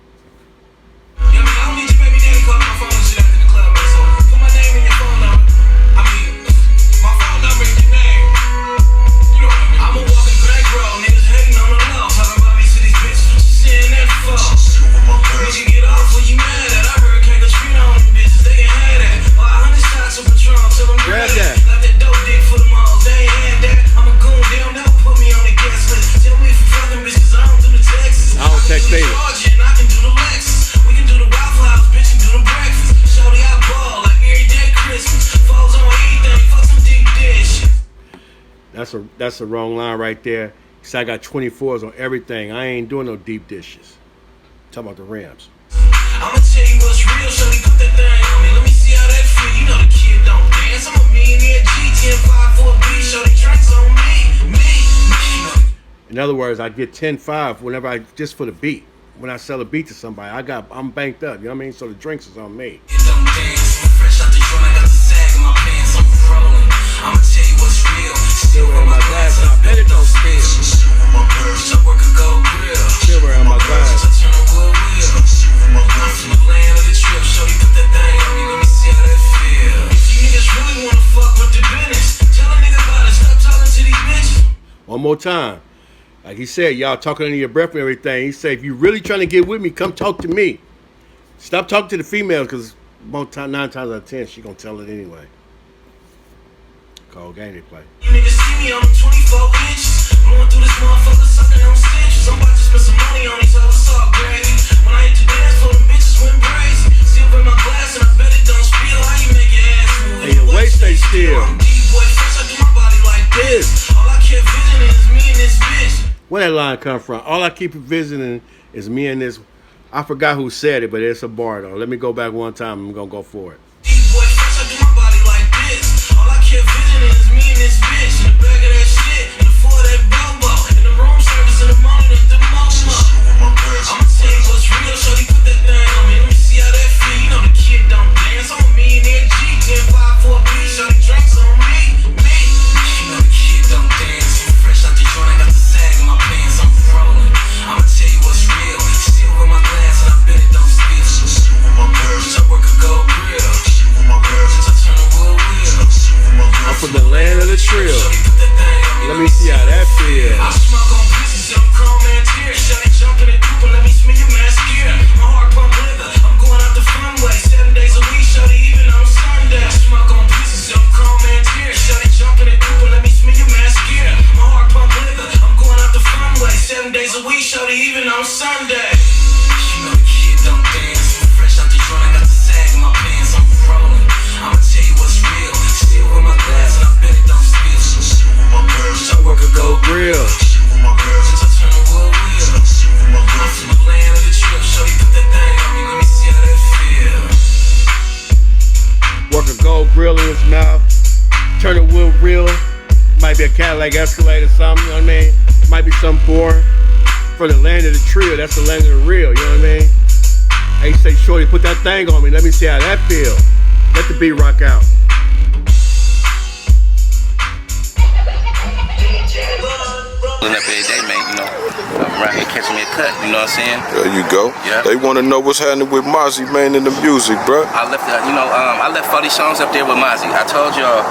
Grab that. I don't text either. That's a wrong line right there. Cause I got 24s on everything. I ain't doing no deep dishes. Talking about the Rams. I'ma tell you what's real, shorty, put that thing on me. Let me see how that feel. You know the kid don't dance. I'm a millionaire G, 10-5 for a beat, shorty, drinks on me. In other words, I get 10-5 whenever I just for the beat. When I sell a beat to somebody, I'm banked up. You know what I mean? So the drinks is on me. Don't dance, fresh out the joint, I got the sag in my pants, I'm rolling. I'ma tell you what's real. Silver in my glass, and I bet it don't spill. So work a gold grill. Silver in my glass. I turn a wood wheel. I'm from the land of the trip, shorty, put that thing on me, let me see how that feel. If you niggas really wanna fuck with the business, tell a nigga about it, stop talking to these bitches. One more time. Like he said, y'all talking under your breath and everything. He said, if you really trying to get with me, come talk to me. Stop talking to the females, because 9 times out of 10, she gonna tell it anyway. Cold game they play. You niggas see me on 24 inches, blowing through this motherfucker, sucking on stitches. I'm about to spend some money on these hoes, it's all gravy. When I hit the dance floor, them bitches went crazy. Silver in my glass, and I bet it don't spill. How you make your ass move? And your waist stay still. I'm D-boy, fresh, I do my body like this. All I keep visiting is me and this bitch. Where that line come from? All I keep visiting is me and this. I forgot who said it, but it's a bar though. Let me go back one time. I'm gonna go for it. D-boy, fresh, I do my body like this. All I keep visiting is me and this bitch. In the bag of that shit, in the floor of that bobo, in the room service, in the morning, in the momo. I'ma tell you what's real, shorty, put that thing on me. Let me see how that feel. You know the kid don't dance. I'm a millionaire G, 10-5 for a beat, shorty, drinks on me. You know the kid don't dance. Fresh out the joint, I got the sag in my pants, I'm rolling. I'ma tell you what's real. Silver in my glass, and I bet it don't spill. So work a gold grill. I turn a wood wheel. I'm from the land of the trill. Let me see how that feels. I smoke on pieces, I'm chrome and tear. Shawty jumping and pooping, let me smell your mascara. My heart pump liver, I'm going out the fun way. 7 days a week, shawty, even on Sunday. I smoke on pieces, I'm chrome and tear. Shawty jumping and pooping, let me smell your mascara. My heart pump liver, I'm going out the fun way. 7 days a week, shawty, even on Sunday. You know the kid don't dance. Fresh out the joint, I got the sag in my pants, I'm rolling. I'ma tell you what's real. Silver in my glass, and I bet it don't spill. So work a gold grill. I turn a wood wheel. I'm from the land of the trip, shorty, put that thing on me, let me see how that feel. Work a gold grill in his mouth. Turn a wood reel. Might be a Cadillac Escalade or something, you know what I mean? Might be some foreign. For the land of the trio, that's the land of the real, you know what I mean? Hey, say, shorty, put that thing on me. Let me see how that feel. Let the beat rock out. Pulling up every day, man, you know. I'm around here catching me a cut, you know what I'm saying? There you go. Yeah. They want to know what's happening with Mozzie, man, in the music, bro. I left, I left 40 songs up there with Mozzie. I told y'all,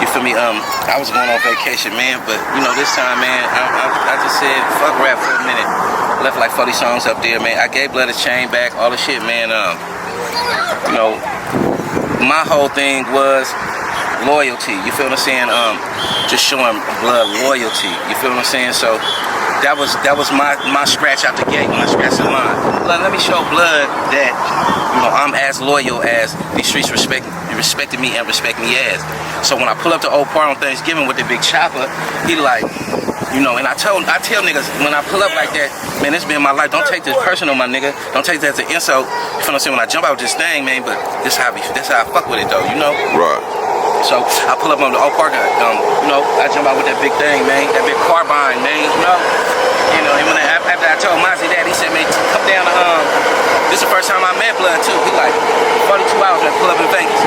you feel me? I was going on vacation, man, but you know, this time, man, I just said fuck rap for a minute. Left like 40 songs up there, man. I gave Blood a Chain back, all the shit, man. You know, my whole thing was loyalty. You feel what I'm saying? Just showing Blood loyalty. You feel what I'm saying? So that was my scratch out the gate when I scratched the line. Let me show Blood that, you know, I'm as loyal as these streets respected me and respect me as. So when I pull up to Old Park on Thanksgiving with the big chopper, he like, you know, and I tell niggas when I pull up like that, man, this been my life. Don't take this personal, my nigga. Don't take that as an insult. You feel what I'm saying? When I jump out with this thing, man, but this how I fuck with it though, you know? Right. So I pull up on the Old Park, you know, I jump out with that big thing, man, that big carbine, man, you know? You know, and when after I told Mozzie that, he said, man, come down to, this is the first time I met Blood too. He like, 42 hours, man, pull up in Vegas.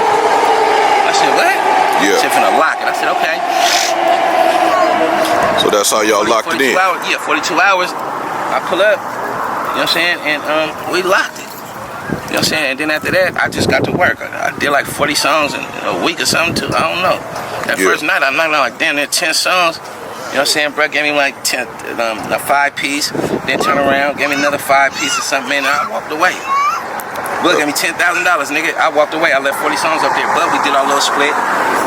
I said, what? Yeah. He said, finna lock it. I said, okay. So that's how y'all locked it in. Hours, yeah, 42 hours. I pull up, you know what I'm saying, and we locked it. You know what I'm saying? And then after that, I just got to work. I did like 40 songs in a week or something too. I don't know. That first night, I knocked out like damn near 10 songs. You know what I'm saying? Bro gave me like 10, a 5-piece, then turn around, gave me another 5-piece or something, man, and I walked away. Blood gave me $10,000, nigga. I walked away. I left 40 songs up there, but we did our little split.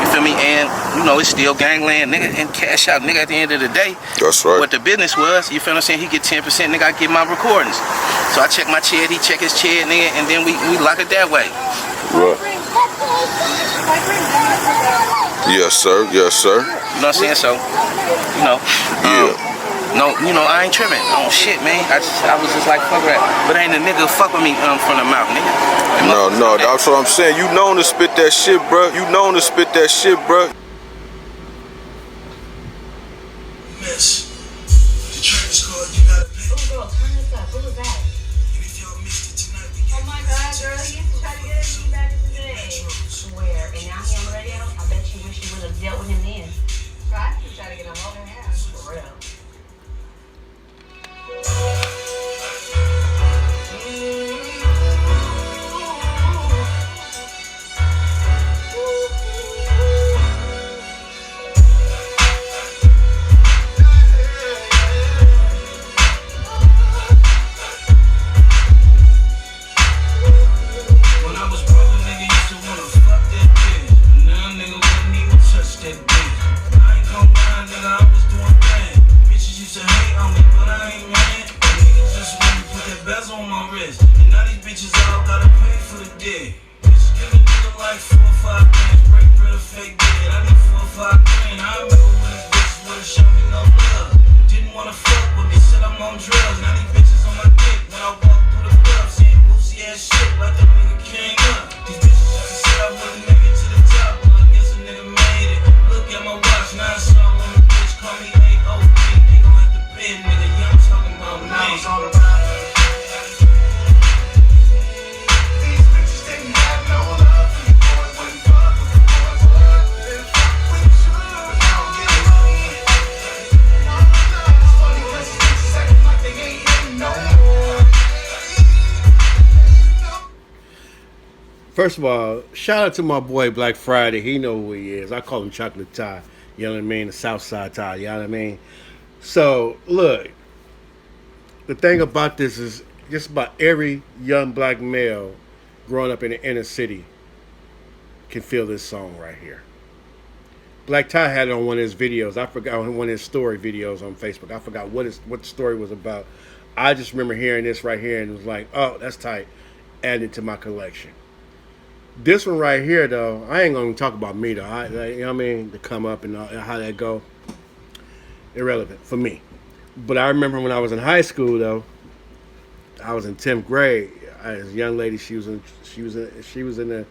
You feel me? And, you know, it's still gangland, nigga, and cash out, nigga, at the end of the day. That's right. What the business was, you feel what I'm saying? He get 10%, nigga, I get my recordings. So I check my chair, he check his chair, nigga, and then we lock it that way. Right. Yes, sir. Yes, sir. You know what I'm saying? So, you know. No, you know, I ain't tripping. Oh shit, man. I was just like, fuck that. But ain't a nigga fuck with me from the mouth, nigga. No, that's what I'm saying. You known to spit that shit, bro. You known to spit that shit, bro. Miss, the train is called, you gotta pay. Oh, girl, turn this up. What was that? And if y'all missed it tonight, we Oh my God, girl, he used to try to get me back in the day. Swear. And now he on the radio? I bet you wish you would have dealt with him then. Right? You try to get him over here. For real. When I was broke, nigga used to wanna fuck that bitch. Now nigga wouldn't even touch that bitch. I ain't gon' lie, nigga, I was doing bad. Bitches used to hate on me, but I ain't mad. Niggas just wanna put that bezel on my wrist. And now these bitches all gotta pay for the dick. Bitches give a nigga like 4 or 5 grand. Break bread or fake dead. I need 4 or 5 grand. I remember when these bitches wouldn't show me no love. Didn't wanna fuck with me, said I'm on drugs. Now these bitches on my dick when I walk through the club, seeing boozy ass shit like that nigga came up. These bitches used to say I wouldn't make it to the top, but I guess a nigga made it. Look at my watch, now it's all on the bitch, call me AOP. They gon' have to pay a nigga, yeah, I'm talking about me. These bitches didn't have no love for you boys, wouldn't fuck with you boys, wouldn't fuck with you, but now I'm getting money. It's funny 'cause these bitches acting like they ain't hitting no more. First of all, shout out to my boy Black Friday. He know who he is. I call him Chocolate Ty. You know what I mean? The South Side Ty. You know what I mean? So, look. The thing about this is just about every young black male growing up in the inner city can feel this song right here. Black Ty had it on one of his videos. I forgot one of his story videos on Facebook. I forgot what the story was about. I just remember hearing this right here and it was like, oh, that's tight. Add it to my collection. This one right here, though, I ain't gonna talk about me though. You know what I mean? To come up and how that go, irrelevant for me. But I remember when I was in high school, though, I was in 10th grade. As a young lady, she was in the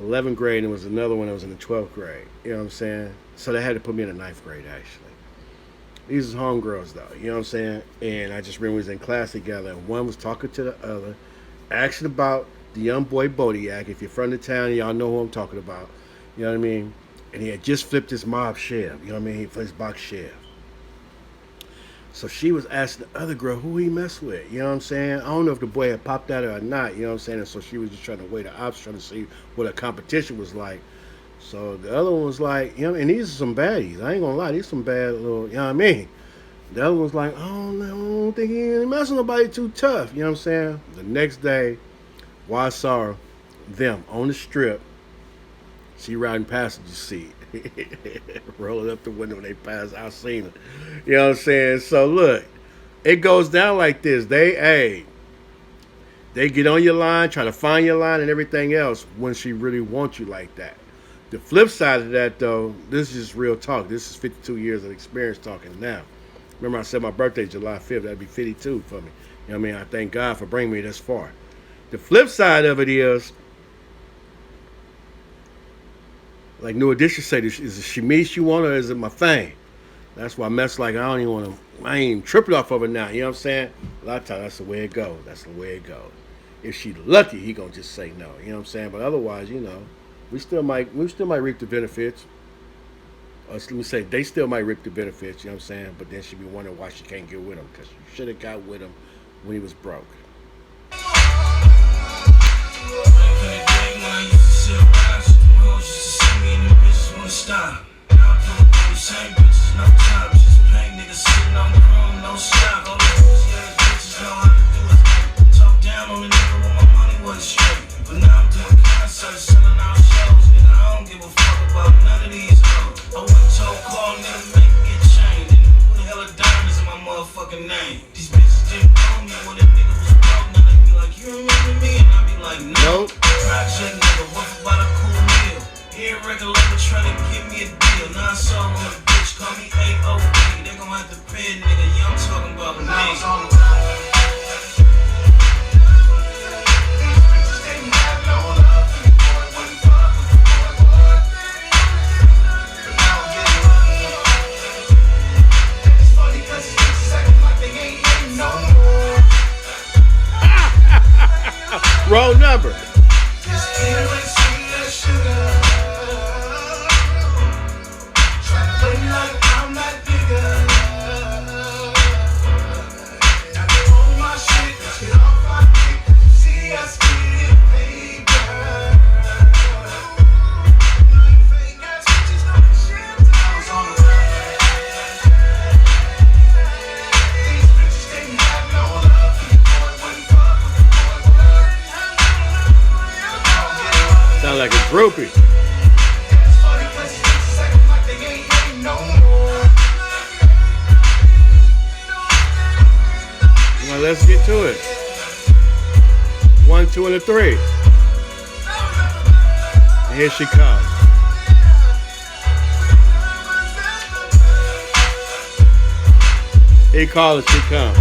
11th grade, and there was another one that was in the 12th grade. You know what I'm saying? So they had to put me in the 9th grade actually. These are homegirls though. You know what I'm saying? And I just remember we was in class together, and one was talking to the other, asking about the young boy Bodiak. If you're from the town, y'all know who I'm talking about. You know what I mean? And he had just flipped his mob Chev. You know what I mean? He flipped his box Chev. So she was asking the other girl who he messed with. You know what I'm saying? I don't know if the boy had popped at her or not. You know what I'm saying? And so she was just trying to weigh the odds, trying to see what her competition was like. So the other one was like, you know, and these are some baddies. I ain't gonna lie, these some bad little, you know what I mean? The other one was like, oh, no, I don't think he ain't messing with nobody too tough. You know what I'm saying? The next day, while I saw them on the strip, she riding passenger seat. Rolling up the window when they pass. I seen it. You know what I'm saying? So look, it goes down like this. They get on your line, try to find your line and everything else when she really wants you like that. The flip side of that, though, this is real talk. This is 52 years of experience talking now. Remember I said my birthday July 5th. That'd be 52 for me. You know what I mean? I thank God for bringing me this far. The flip side of it is, like New Edition said, is it Shamish you want or is it my thing? That's why I mess like I don't even want to, I ain't even tripping off of it now. You know what I'm saying? A lot of times that's the way it goes. That's the way it goes. If she lucky, he gonna just say no. You know what I'm saying? But otherwise, you know, we still might reap the benefits. Or let me say, they still might reap the benefits. You know what I'm saying? But then she be wondering why she can't get with him because she should have got with him when he was broke. But now I'm doing concerts, selling out shows, and I don't give a fuck about none of these hoes. I went told call nigga make me a chain, and put a hell of diamonds in my motherfucking name. These bitches didn't know me when that nigga was broke. Now they be like, you remember me? And I be like, no. Project nigga, worth about a cool meal. Here record label trying to give me a deal. Now I saw on a bitch, call me AOP. They gon' have to pay a nigga, yeah, I'm talking about me. Roll number. Sound like a groupie. Well, let's get to it. 1, 2, and a 3. And here she comes. He called it, she comes.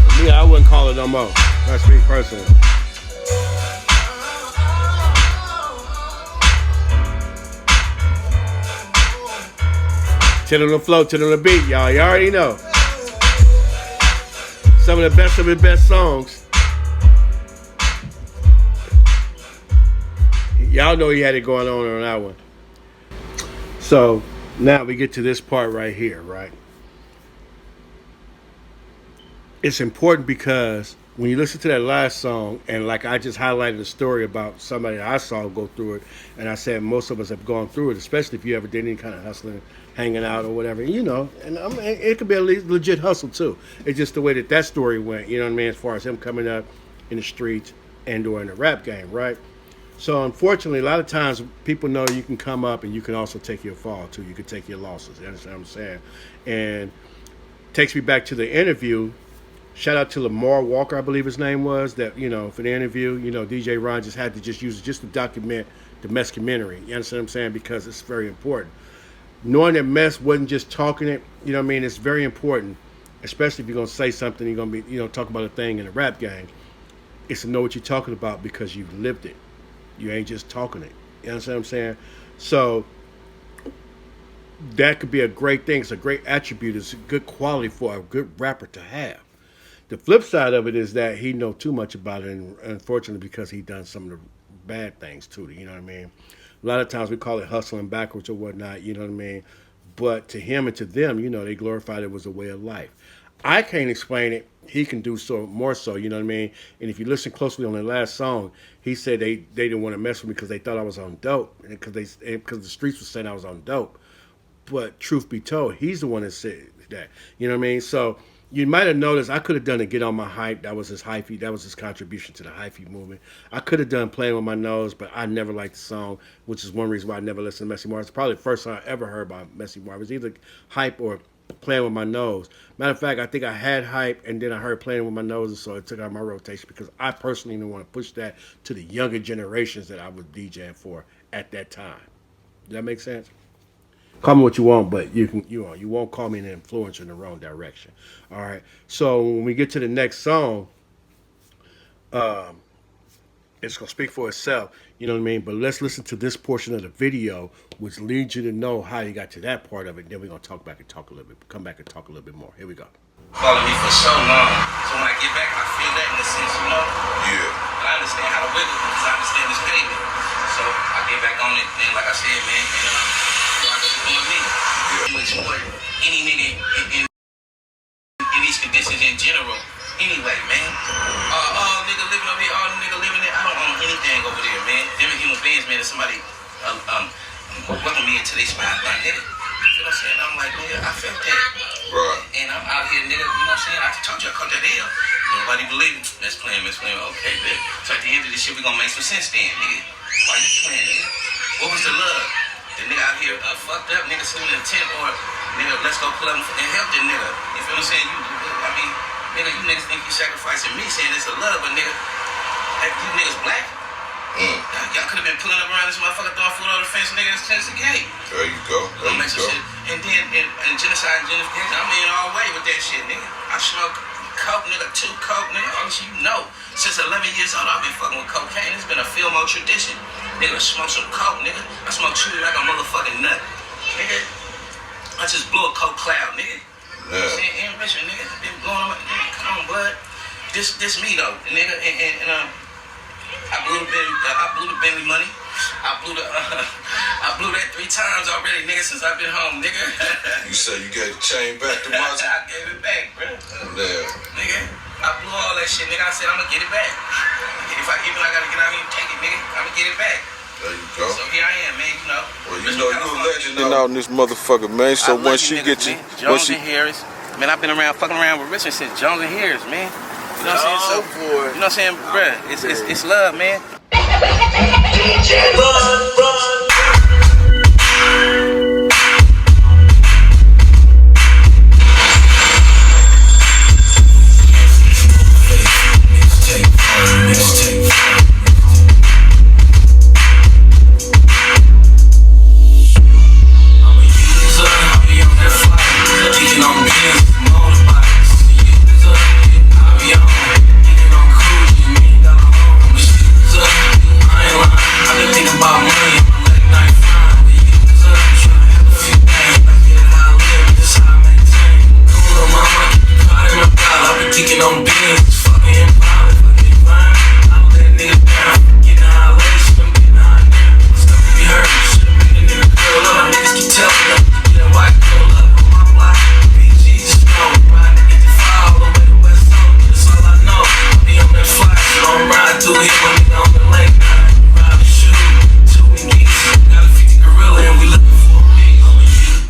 For me, I wouldn't call it no more. That's me personally. Till on the flow, till on the beat, y'all. You already know. Some of the best songs. Y'all know he had it going on that one. So now we get to this part right here, right? It's important because when you listen to that last song, and like I just highlighted a story about somebody that I saw go through it, and I said most of us have gone through it, especially if you ever did any kind of hustling, hanging out or whatever, you know. And I mean, it could be a legit hustle too. It's just the way that story went, you know what I mean, as far as him coming up in the streets and or in the rap game, right? So unfortunately, a lot of times people know you can come up and you can also take your fall too. You can take your losses. You understand what I'm saying? And takes me back to the interview. Shout out to Lamar Walker, I believe his name was, that, you know, for the interview, you know, DJ Ron just had to just use it just to document the MessCuMentary. You understand what I'm saying? Because it's very important. Knowing that Mess wasn't just talking it, you know what I mean, it's very important, especially if you're going to say something, you're going to be, you know, talk about a thing in a rap game. It's to know what you're talking about because you've lived it. You ain't just talking it. You understand what I'm saying? So that could be a great thing. It's a great attribute. It's a good quality for a good rapper to have. The flip side of it is that he know too much about it, and unfortunately because he done some of the bad things too, you know what I mean? A lot of times we call it hustling backwards or whatnot, you know what I mean? But to him and to them, you know, they glorified it was a way of life. I can't explain it. He can do so more so, you know what I mean? And if you listen closely on the last song, he said they didn't want to mess with me because they thought I was on dope, and because the streets were saying I was on dope. But truth be told, he's the one that said that, you know what I mean? So You might have noticed I could have done a Get On My Hype. That was his hyphy. That was his contribution to the hyphy movement. I could have done Playing With My Nose, but I never liked the song, which is one reason why I never listened to Messy Marv. It's probably the first song I ever heard by Messy Marv. It was either Hype or Playing With My Nose. Matter of fact, I think I had Hype, and then I heard Playing With My Nose, and so it took out my rotation because I personally didn't want to push that to the younger generations that I was DJing for at that time. Does that make sense? Call me what you want, but you won't call me an influencer in the wrong direction. All right. So when we get to the next song, it's gonna speak for itself. You know what I mean? But let's listen to this portion of the video, which leads you to know how you got to that part of it. Then we're gonna talk back and talk a little bit. Come back and talk a little bit more. Here we go. Follow me for so long. So when I get back, I feel that in a sense, you know? Yeah. But I understand how to wiggle because I understand this payment. So I get back on it, and like I said, man, and I just doing me. You exploit any nigga in these conditions in general. Anyway, man. Nigga living over here, nigga living there. I don't own anything over there, man. Them human beings, man, and somebody welcome me into their spotlight, nigga. You know what I'm saying? I'm like, nigga, I felt that. Right. And I'm out here, nigga, you know what I'm saying? I told you I caught that L. Nobody believe me. Let's play him. Okay, bet. So at the end of this shit, we gonna make some sense then, nigga. Why you playing, nigga? What was the love? The nigga out here fucked up, nigga sitting in a tent, or nigga, let's go pull up and help the nigga. You feel what I'm saying? Nigga, you niggas think you sacrificing me, saying it's a love, but nigga, like, you niggas black? Y'all could have been pulling up around this motherfucker throwing food over the fence, nigga, that's the gate. There you go. There you go. Shit. And then, and genocide and gentrification, I'm in all way with that shit, nigga. I smoke coke, nigga, 2 coke, nigga, obviously you know. Since 11 years old, I've been fucking with cocaine. It's been a Fillmore tradition. Nigga, smoke some coke, nigga. I smoke chewing like a motherfucking nut. Nigga, I just blew a coke cloud, nigga. You know what I'm saying? Ambition, nigga. Been blowing up, nigga. Come on, bud. This me, though, nigga. And I blew the Bentley money. I blew that 3 times already, nigga, since I've been home, nigga. You said you gave the chain back to Monty? I gave it back, bro. Yeah. Nigga, I blew all that shit, nigga. I said I'm gonna get it back. If I gotta get out here and take it, nigga, I'm gonna get it back. There you go. So here I am, man, you know. Well, you know you're a legend out in this motherfucker, man. So once she get you, Jones and Harris, man, I've been fucking around with Richard since Jones and Harris, man. You know what I'm saying? So, you know what I'm saying, bruh? It's love, man.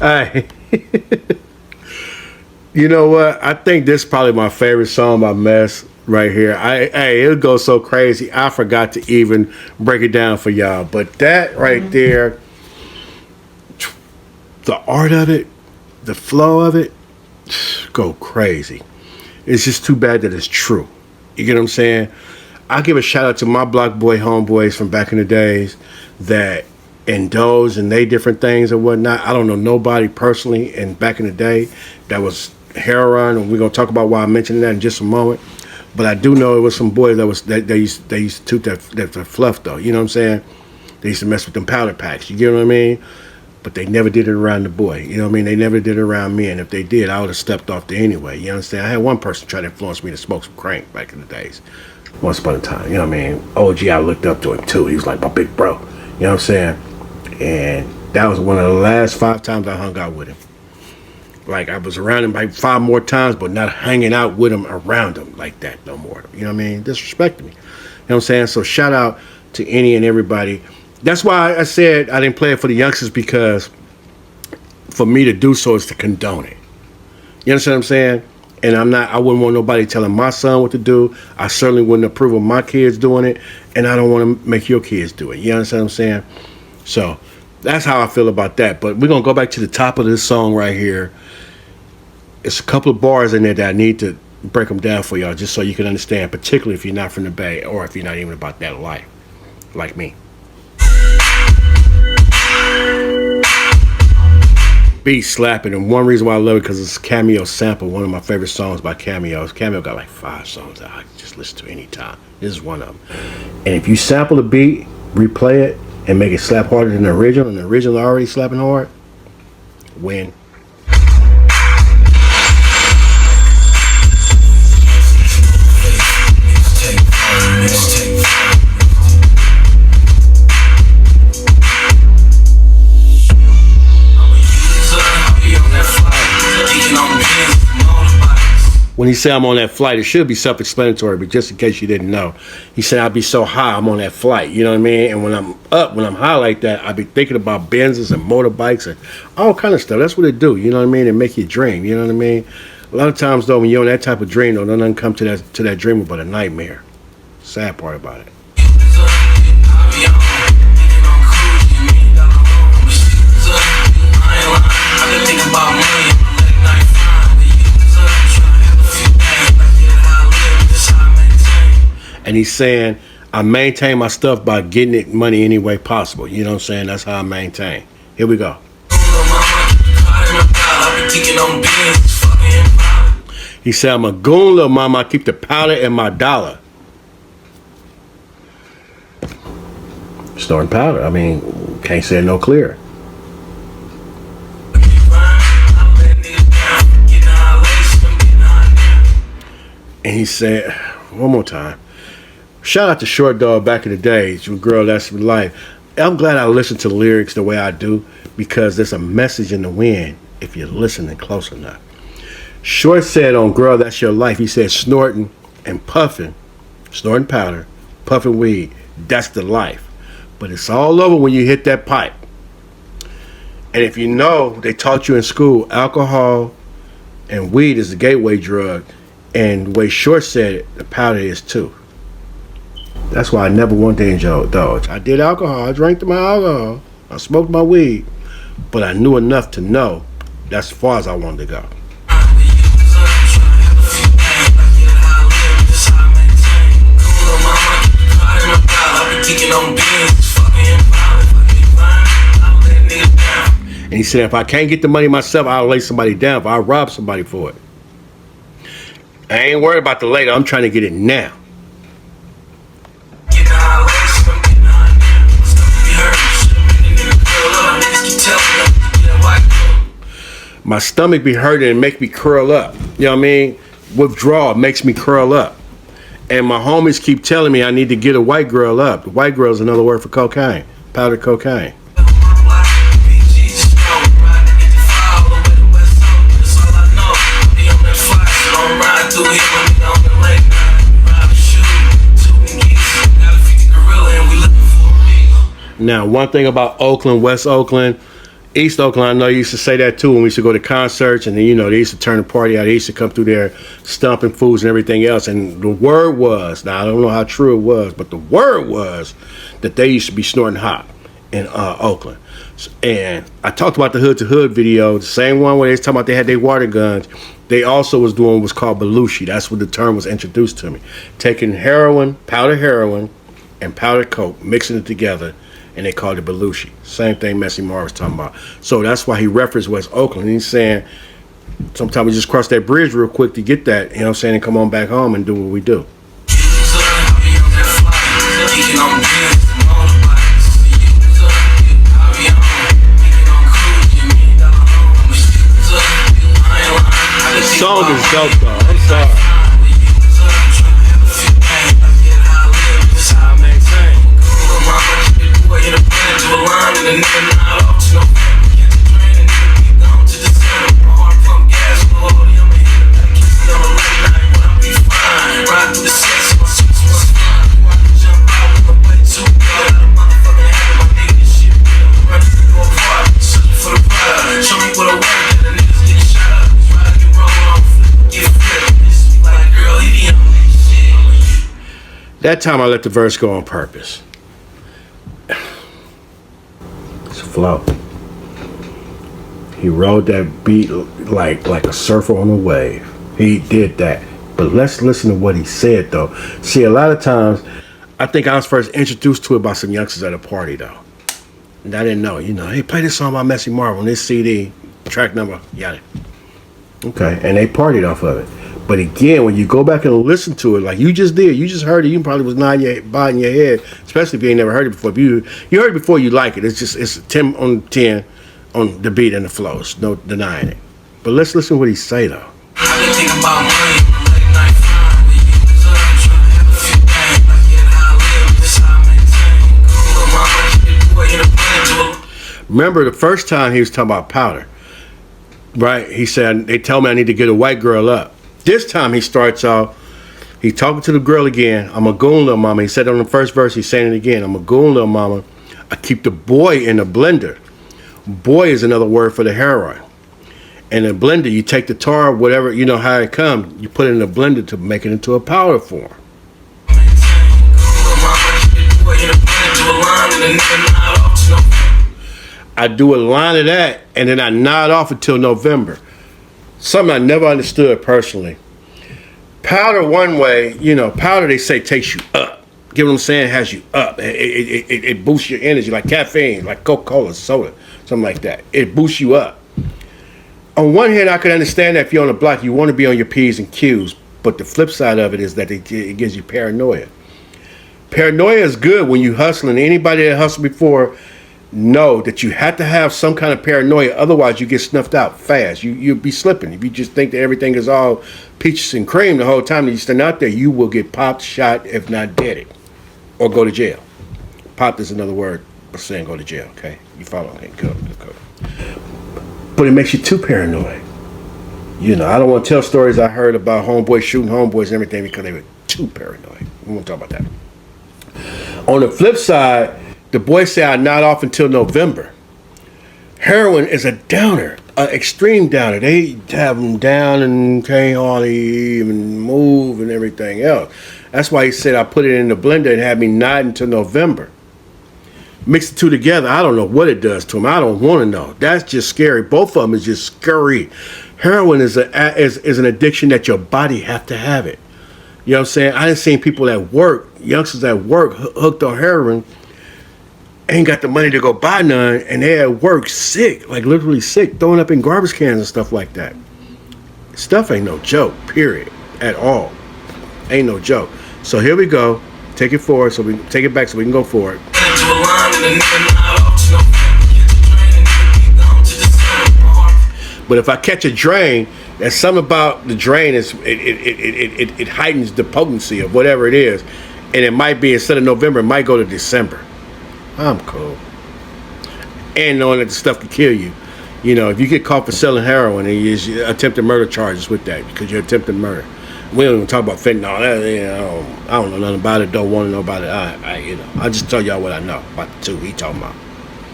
Hey, you know what? I think this is probably my favorite song by Mess right here. It goes so crazy. I forgot to even break it down for y'all. But that right there, the art of it, the flow of it, go crazy. It's just too bad that it's true. You get what I'm saying? I give a shout out to my Block Boy homeboys from back in the days that indulge in they different things and whatnot. I don't know nobody personally and back in the day that was heroin, and we're gonna talk about why I mentioned that in just a moment. But I do know it was some boys that they used to toot that fluff though. You know what I'm saying? They used to mess with them powder packs. You get what I mean? But they never did it around the boy. You know what I mean? They never did it around me, and if they did, I would have stepped off there anyway. You understand? I had one person try to influence me to smoke some crank back in the days. Once upon a time, you know what I mean? OG, I looked up to him too. He was like my big bro. You know what I'm saying? And that was one of the last 5 times I hung out with him. Like, I was around him like 5 more times, but not hanging out with him around him like that no more. You know what I mean? Disrespecting me. You know what I'm saying? So shout out to any and everybody. That's why I said I didn't play it for the youngsters, because for me to do so is to condone it. You understand what I'm saying? And I wouldn't want nobody telling my son what to do. I certainly wouldn't approve of my kids doing it. And I don't want to make your kids do it. You understand what I'm saying? So that's how I feel about that. But we're going to go back to the top of this song right here. It's a couple of bars in there that I need to break them down for y'all just so you can understand, particularly if you're not from the Bay or if you're not even about that life, like me. Beat slapping, and one reason why I love it because it's a Cameo sample, one of my favorite songs by Cameo. Cameo got like 5 songs that I just listen to anytime. This is one of them. And if you sample the beat, replay it, and make it slap harder than the original, and the original already slapping hard, win. When he said I'm on that flight, it should be self-explanatory, but just in case you didn't know, he said I'd be so high, I'm on that flight. You know what I mean? And when I'm high like that, I'd be thinking about Benzes and motorbikes and all kind of stuff. That's what it do. You know what I mean? It make you dream. You know what I mean? A lot of times though, when you're on that type of dream, though, nothing come to that dream but a nightmare. Sad part about it. And he's saying, I maintain my stuff by getting it money any way possible. You know what I'm saying? That's how I maintain. Here we go. He said, I'm a goon, little mama. I keep the powder and my dollar. Snorting powder. I mean, can't say it no clearer. And he said, one more time. Shout out to Short Dog back in the days, girl, that's life. I'm glad I listened to the lyrics the way I do because there's a message in the wind if you're listening close enough. Short said on Girl, That's Your Life, he said snorting and puffing, snorting powder, puffing weed, that's the life. But it's all over when you hit that pipe. And if you know, they taught you in school, alcohol and weed is the gateway drug. And the way Short said it, the powder is too. That's why I never wanted to indulge. I did alcohol. I drank my alcohol. I smoked my weed. But I knew enough to know that's as far as I wanted to go. And he said, if I can't get the money myself, I'll lay somebody down. If I rob somebody for it. I ain't worried about the later. I'm trying to get it now. My stomach be hurting and make me curl up. You know what I mean? Withdrawal makes me curl up. And my homies keep telling me I need to get a white girl up. The white girl is another word for cocaine. Powdered cocaine. Now, one thing about Oakland, West Oakland, East Oakland, I know you used to say that too when we used to go to concerts, and then, you know, they used to turn the party out. They used to come through there stomping foods and everything else. And the word was, now I don't know how true it was, but the word was that they used to be snorting hot in Oakland. And I talked about the Hood to Hood video, the same one where they was talking about they had their water guns. They also was doing what's called Belushi. That's what the term was introduced to me. Taking heroin, powdered heroin, and powdered coke, mixing it together, and they called it Belushi. Same thing Messy Marv was talking about. So that's why he referenced West Oakland. He's saying sometimes we just cross that bridge real quick to get that, you know what I'm saying, and come on back home and do what we do. The song is dope though. I'm sorry. That time I let the verse go on purpose. It's a flow. He rode that beat like a surfer on a wave. He did that. But let's listen to what he said, though. See, a lot of times, I think I was first introduced to it by some youngsters at a party, though. And I didn't know, hey, play this song by Messy Marv on this CD, track number, yada. Okay, and they partied off of it. But again, when you go back and listen to it, like you just did, you just heard it, you probably was nodding your head, especially if you ain't never heard it before. If you heard it before, you like it. It's 10 on 10 on the beat and the flows, no denying it. But let's listen to what he say, though. I been thinking about money, late night flying, we get the club, trying to have a few things, like yeah, how I live, this how I maintain. Go my money, boy in the plan. Remember the first time he was talking about powder, right? He said, they tell me I need to get a white girl up. This time he starts off, he's talking to the girl again. I'm a goon, little mama. He said it on the first verse, he's saying it again. I'm a goon, little mama. I keep the boy in a blender. Boy is another word for the heroin. And in a blender, you take the tar, whatever, you know how it comes, you put it in a blender to make it into a powder form. I do a line of that, and then I nod off until November. Something I never understood personally. Powder one way, powder they say takes you up. Get what I'm saying? It has you up. It boosts your energy, like caffeine, like Coca-Cola, soda, something like that. It boosts you up. On one hand, I can understand that if you're on the block, you want to be on your P's and Q's. But the flip side of it is that it gives you paranoia. Paranoia is good when you hustling. Anybody that hustled before know that you have to have some kind of paranoia. Otherwise, you get snuffed out fast. You'll be slipping. If you just think that everything is all peaches and cream the whole time that you stand out there, you will get popped, shot, if not dead, or go to jail. Popped is another word for saying go to jail, okay? You follow? Okay, go. But it makes you too paranoid. I don't want to tell stories I heard about homeboys shooting homeboys and everything because they were too paranoid. We won't talk about that. On the flip side, the boys say I nod off until November. Heroin is a downer, an extreme downer. They have them down and can't hardly even move and everything else. That's why he said I put it in the blender and had me nod until November. Mix the two together, I don't know what it does to them. I don't want to know. That's just scary. Both of them is just scary. Heroin is an addiction that your body have to have it. You know what I'm saying? I done seen people at work, youngsters at work, hooked on heroin, ain't got the money to go buy none, and they at work sick, like literally sick, throwing up in garbage cans and stuff like that. Stuff ain't no joke, period, at all. Ain't no joke. So here we go. Take it forward, so we take it back so we can go forward. But if I catch a drain, there's something about the drain is it heightens the potency of whatever it is, and it might be instead of November, it might go to December. I'm cool. And knowing that the stuff can kill you, if you get caught for selling heroin, and you attempted murder charges with that because you're attempting murder. We don't even talk about fentanyl. I don't know nothing about it. Don't want to know about it. I just tell y'all what I know about the two he talking about.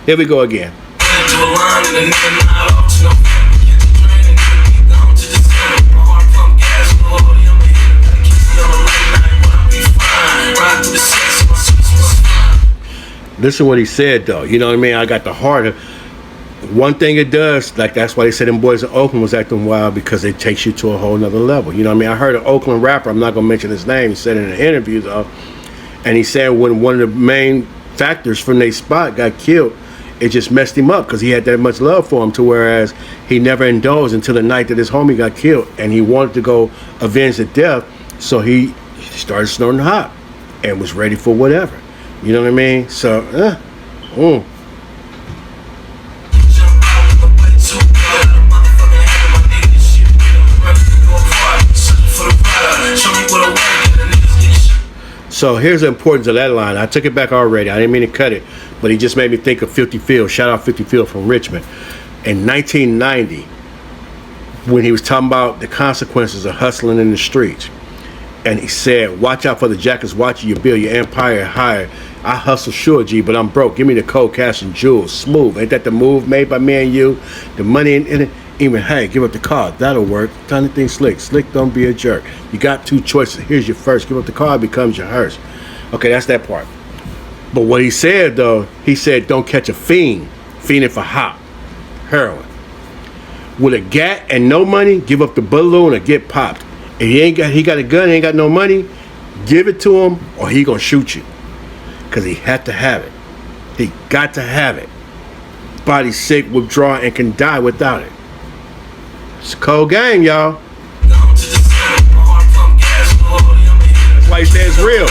Here we go again. Listen what he said though. You know what I mean? I got the heart of. One thing it does, like that's why they said them boys in Oakland was acting wild, because it takes you to a whole nother level. You know what I mean? I heard an Oakland rapper, I'm not going to mention his name, he said in an interview though, and he said when one of the main factors from their spot got killed, it just messed him up because he had that much love for him, to whereas he never indulged until the night that his homie got killed, and he wanted to go avenge the death, so he started snorting hot and was ready for whatever. You know what I mean? So, So here's the importance of that line. I took it back already. I didn't mean to cut it, but he just made me think of 50 Field. Shout out 50 Field from Richmond. In 1990, when he was talking about the consequences of hustling in the streets, and he said, watch out for the jackets watching you build your empire higher. I hustle sure, G, but I'm broke. Give me the cold cash and jewels. Smooth. Ain't that the move made by me and you? The money in it. Even, hey, give up the car. That'll work. Tiny thing Slick. Slick, don't be a jerk. You got two choices. Here's your first. Give up the car, it becomes your hearse. Okay, that's that part. But what he said, though, he said, don't catch a fiend. Fiending for hop. Heroin. With a gat and no money, give up the balloon or get popped. If he got a gun, he ain't got no money, give it to him or he gonna shoot you. Because he had to have it. He got to have it. Body sick, withdraw, and can die without it. It's a cold game, y'all. That's why he says it's real.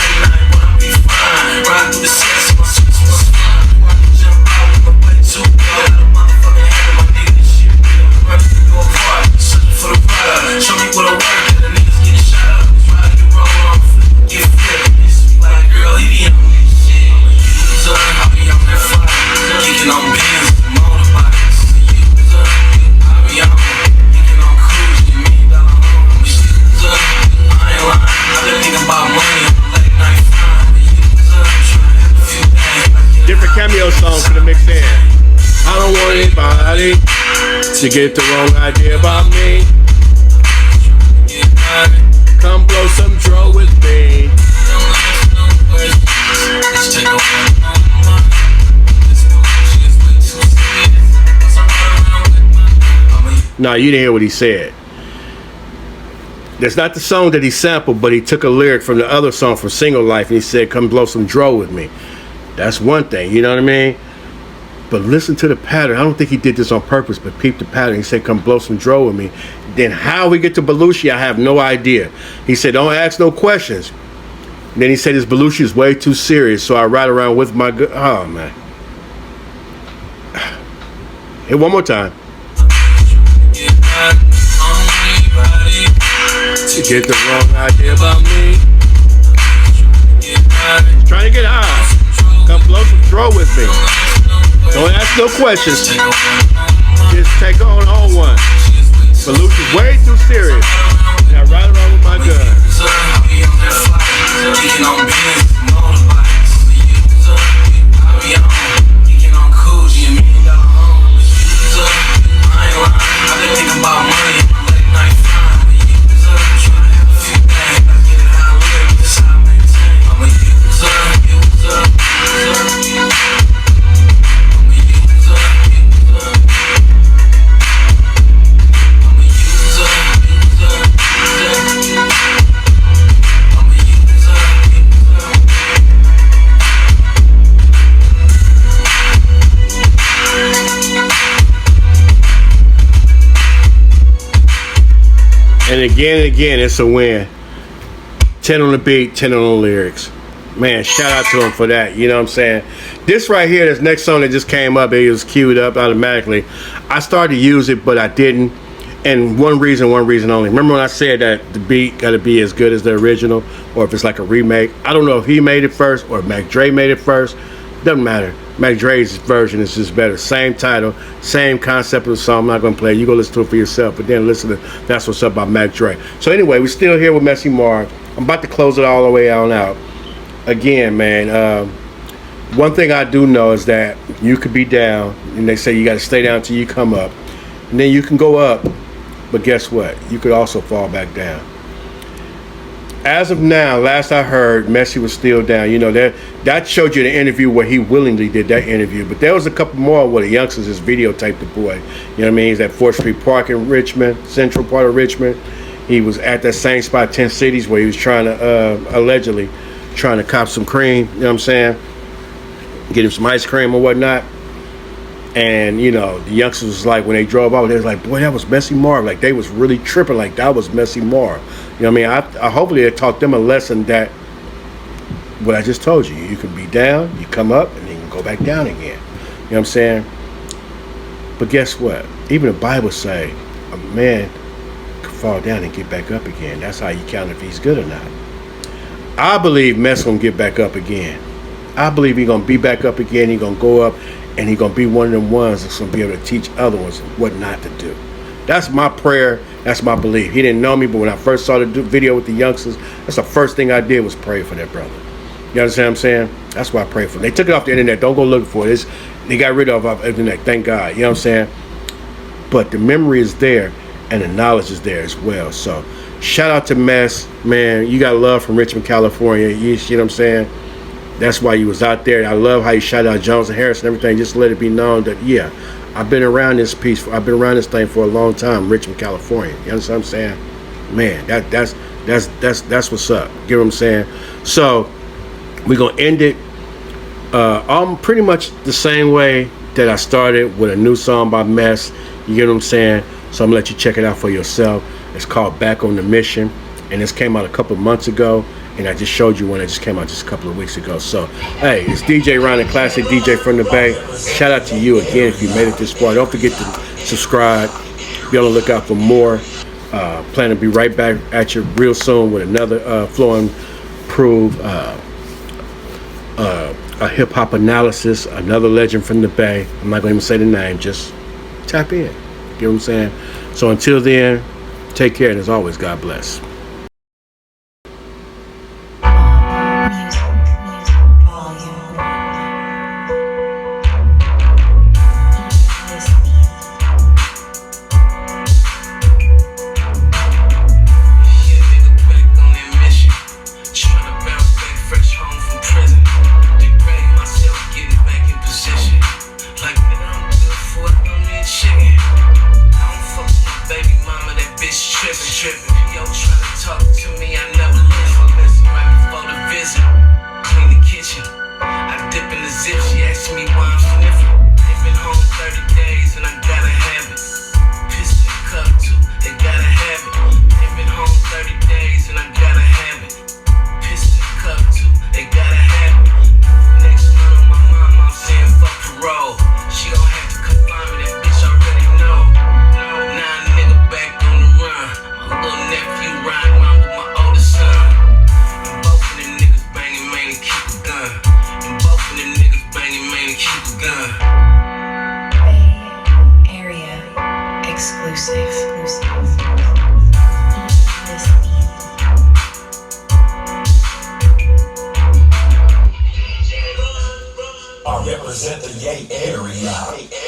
Show me what I work, the niggas getting shot up. Ride the road, I'm finna get flipped. Like, girl, he on this shit. I'll be on that fire. Kicking on bands, motorbikes. I'll be on, kicking on cruise, $1 million home. I ain't lying, I've been thinking about money on the late night flying. Different cameo songs for the mix in. I don't want anybody to get the wrong idea about me. Come blow some dro with me. No, you didn't hear what he said. That's not the song that he sampled, but he took a lyric from the other song from Single Life and he said, come blow some dro with me. That's one thing, you know what I mean? But listen to the pattern. I don't think he did this on purpose, but peep the pattern. He said, come blow some dro with me. Then how we get to Belushi, I have no idea. He said, don't ask no questions. And then he said, this Belushi is way too serious, so I ride around with my good. Oh, man. Here, one more time. To get the wrong idea about me. Trying to get high. Come blow some dro with me. Don't ask no questions. Just take on one. Belushi's way too serious. And I ride around with my gun. And again, it's a win. 10 on the beat, 10 on the lyrics. Man, shout out to him for that. You know what I'm saying? This right here, this next song that just came up, it was queued up automatically. I started to use it, but I didn't. And one reason only. Remember when I said that the beat got to be as good as the original, or if it's like a remake? I don't know if he made it first or if Mac Dre made it first. Doesn't matter. Mac Dre's version is just better. Same title, same concept of the song. I'm not going to play it. You go listen to it for yourself, but then listen to That's What's Up by Mac Dre. So anyway, we're still here with Messy Marv. I'm about to close it all the way on out. Again, man, one thing I do know is that you could be down, and they say you got to stay down until you come up. And then you can go up, but guess what? You could also fall back down. As of now, last I heard, Messy was still down. You know, that showed you the interview where he willingly did that interview. But there was a couple more where the youngsters just videotaped the boy. You know what I mean? He's at 4th Street Park in Richmond, central part of Richmond. He was at that same spot, 10 Cities, where he was trying to, allegedly, trying to cop some cream. You know what I'm saying? Get him some ice cream or whatnot. And, you know, the youngsters was like, when they drove out, they was like, boy, that was Messy Marv. Like, they was really tripping like that was Messy Marv. You know what I mean? I hopefully it taught them a lesson that what I just told you. You can be down, you come up, and then you can go back down again. You know what I'm saying? But guess what? Even the Bible say a man can fall down and get back up again. That's how you count if he's good or not. I believe Mess gonna get back up again. I believe he's gonna be back up again. He's gonna go up, and he's gonna be one of them ones that's gonna be able to teach other ones what not to do. That's my prayer. That's my belief. He didn't know me, but when I first saw the video with the youngsters, that's the first thing I did was pray for that brother. You understand what I'm saying? That's why I pray for him. They took it off the internet. Don't go looking for it. They got rid of it off the internet. Thank God. You know what I'm saying? but the memory is there and the knowledge is there as well. So shout out to Mess, man. You got love from Richmond, California. You see what I'm saying? That's why you was out there. I love how you shout out Jones and Harris and everything. Just to let it be known that, yeah, I've been around this piece. I've been around this thing for a long time, Richmond, California. You understand what I'm saying? Man, that's what's up. You get what I'm saying? So we're gonna end it pretty much the same way that I started, with a new song by Mess. You get what I'm saying? So I'm gonna let you check it out for yourself. It's called Back on the Mission, and this came out a couple months ago, and I just showed you one that just came out just a couple of weeks ago. So hey, it's DjRon, the classic DJ from the Bay. Shout out to you again if you made it this far. Don't forget to subscribe. Be on the lookout for more. Plan to be right back at you real soon with another Flow Improve, a hip-hop analysis, another legend from the Bay. I'm not going to even say the name, just tap in. You know what I'm saying? So until then, take care, and as always, God bless. Represent the Yay area.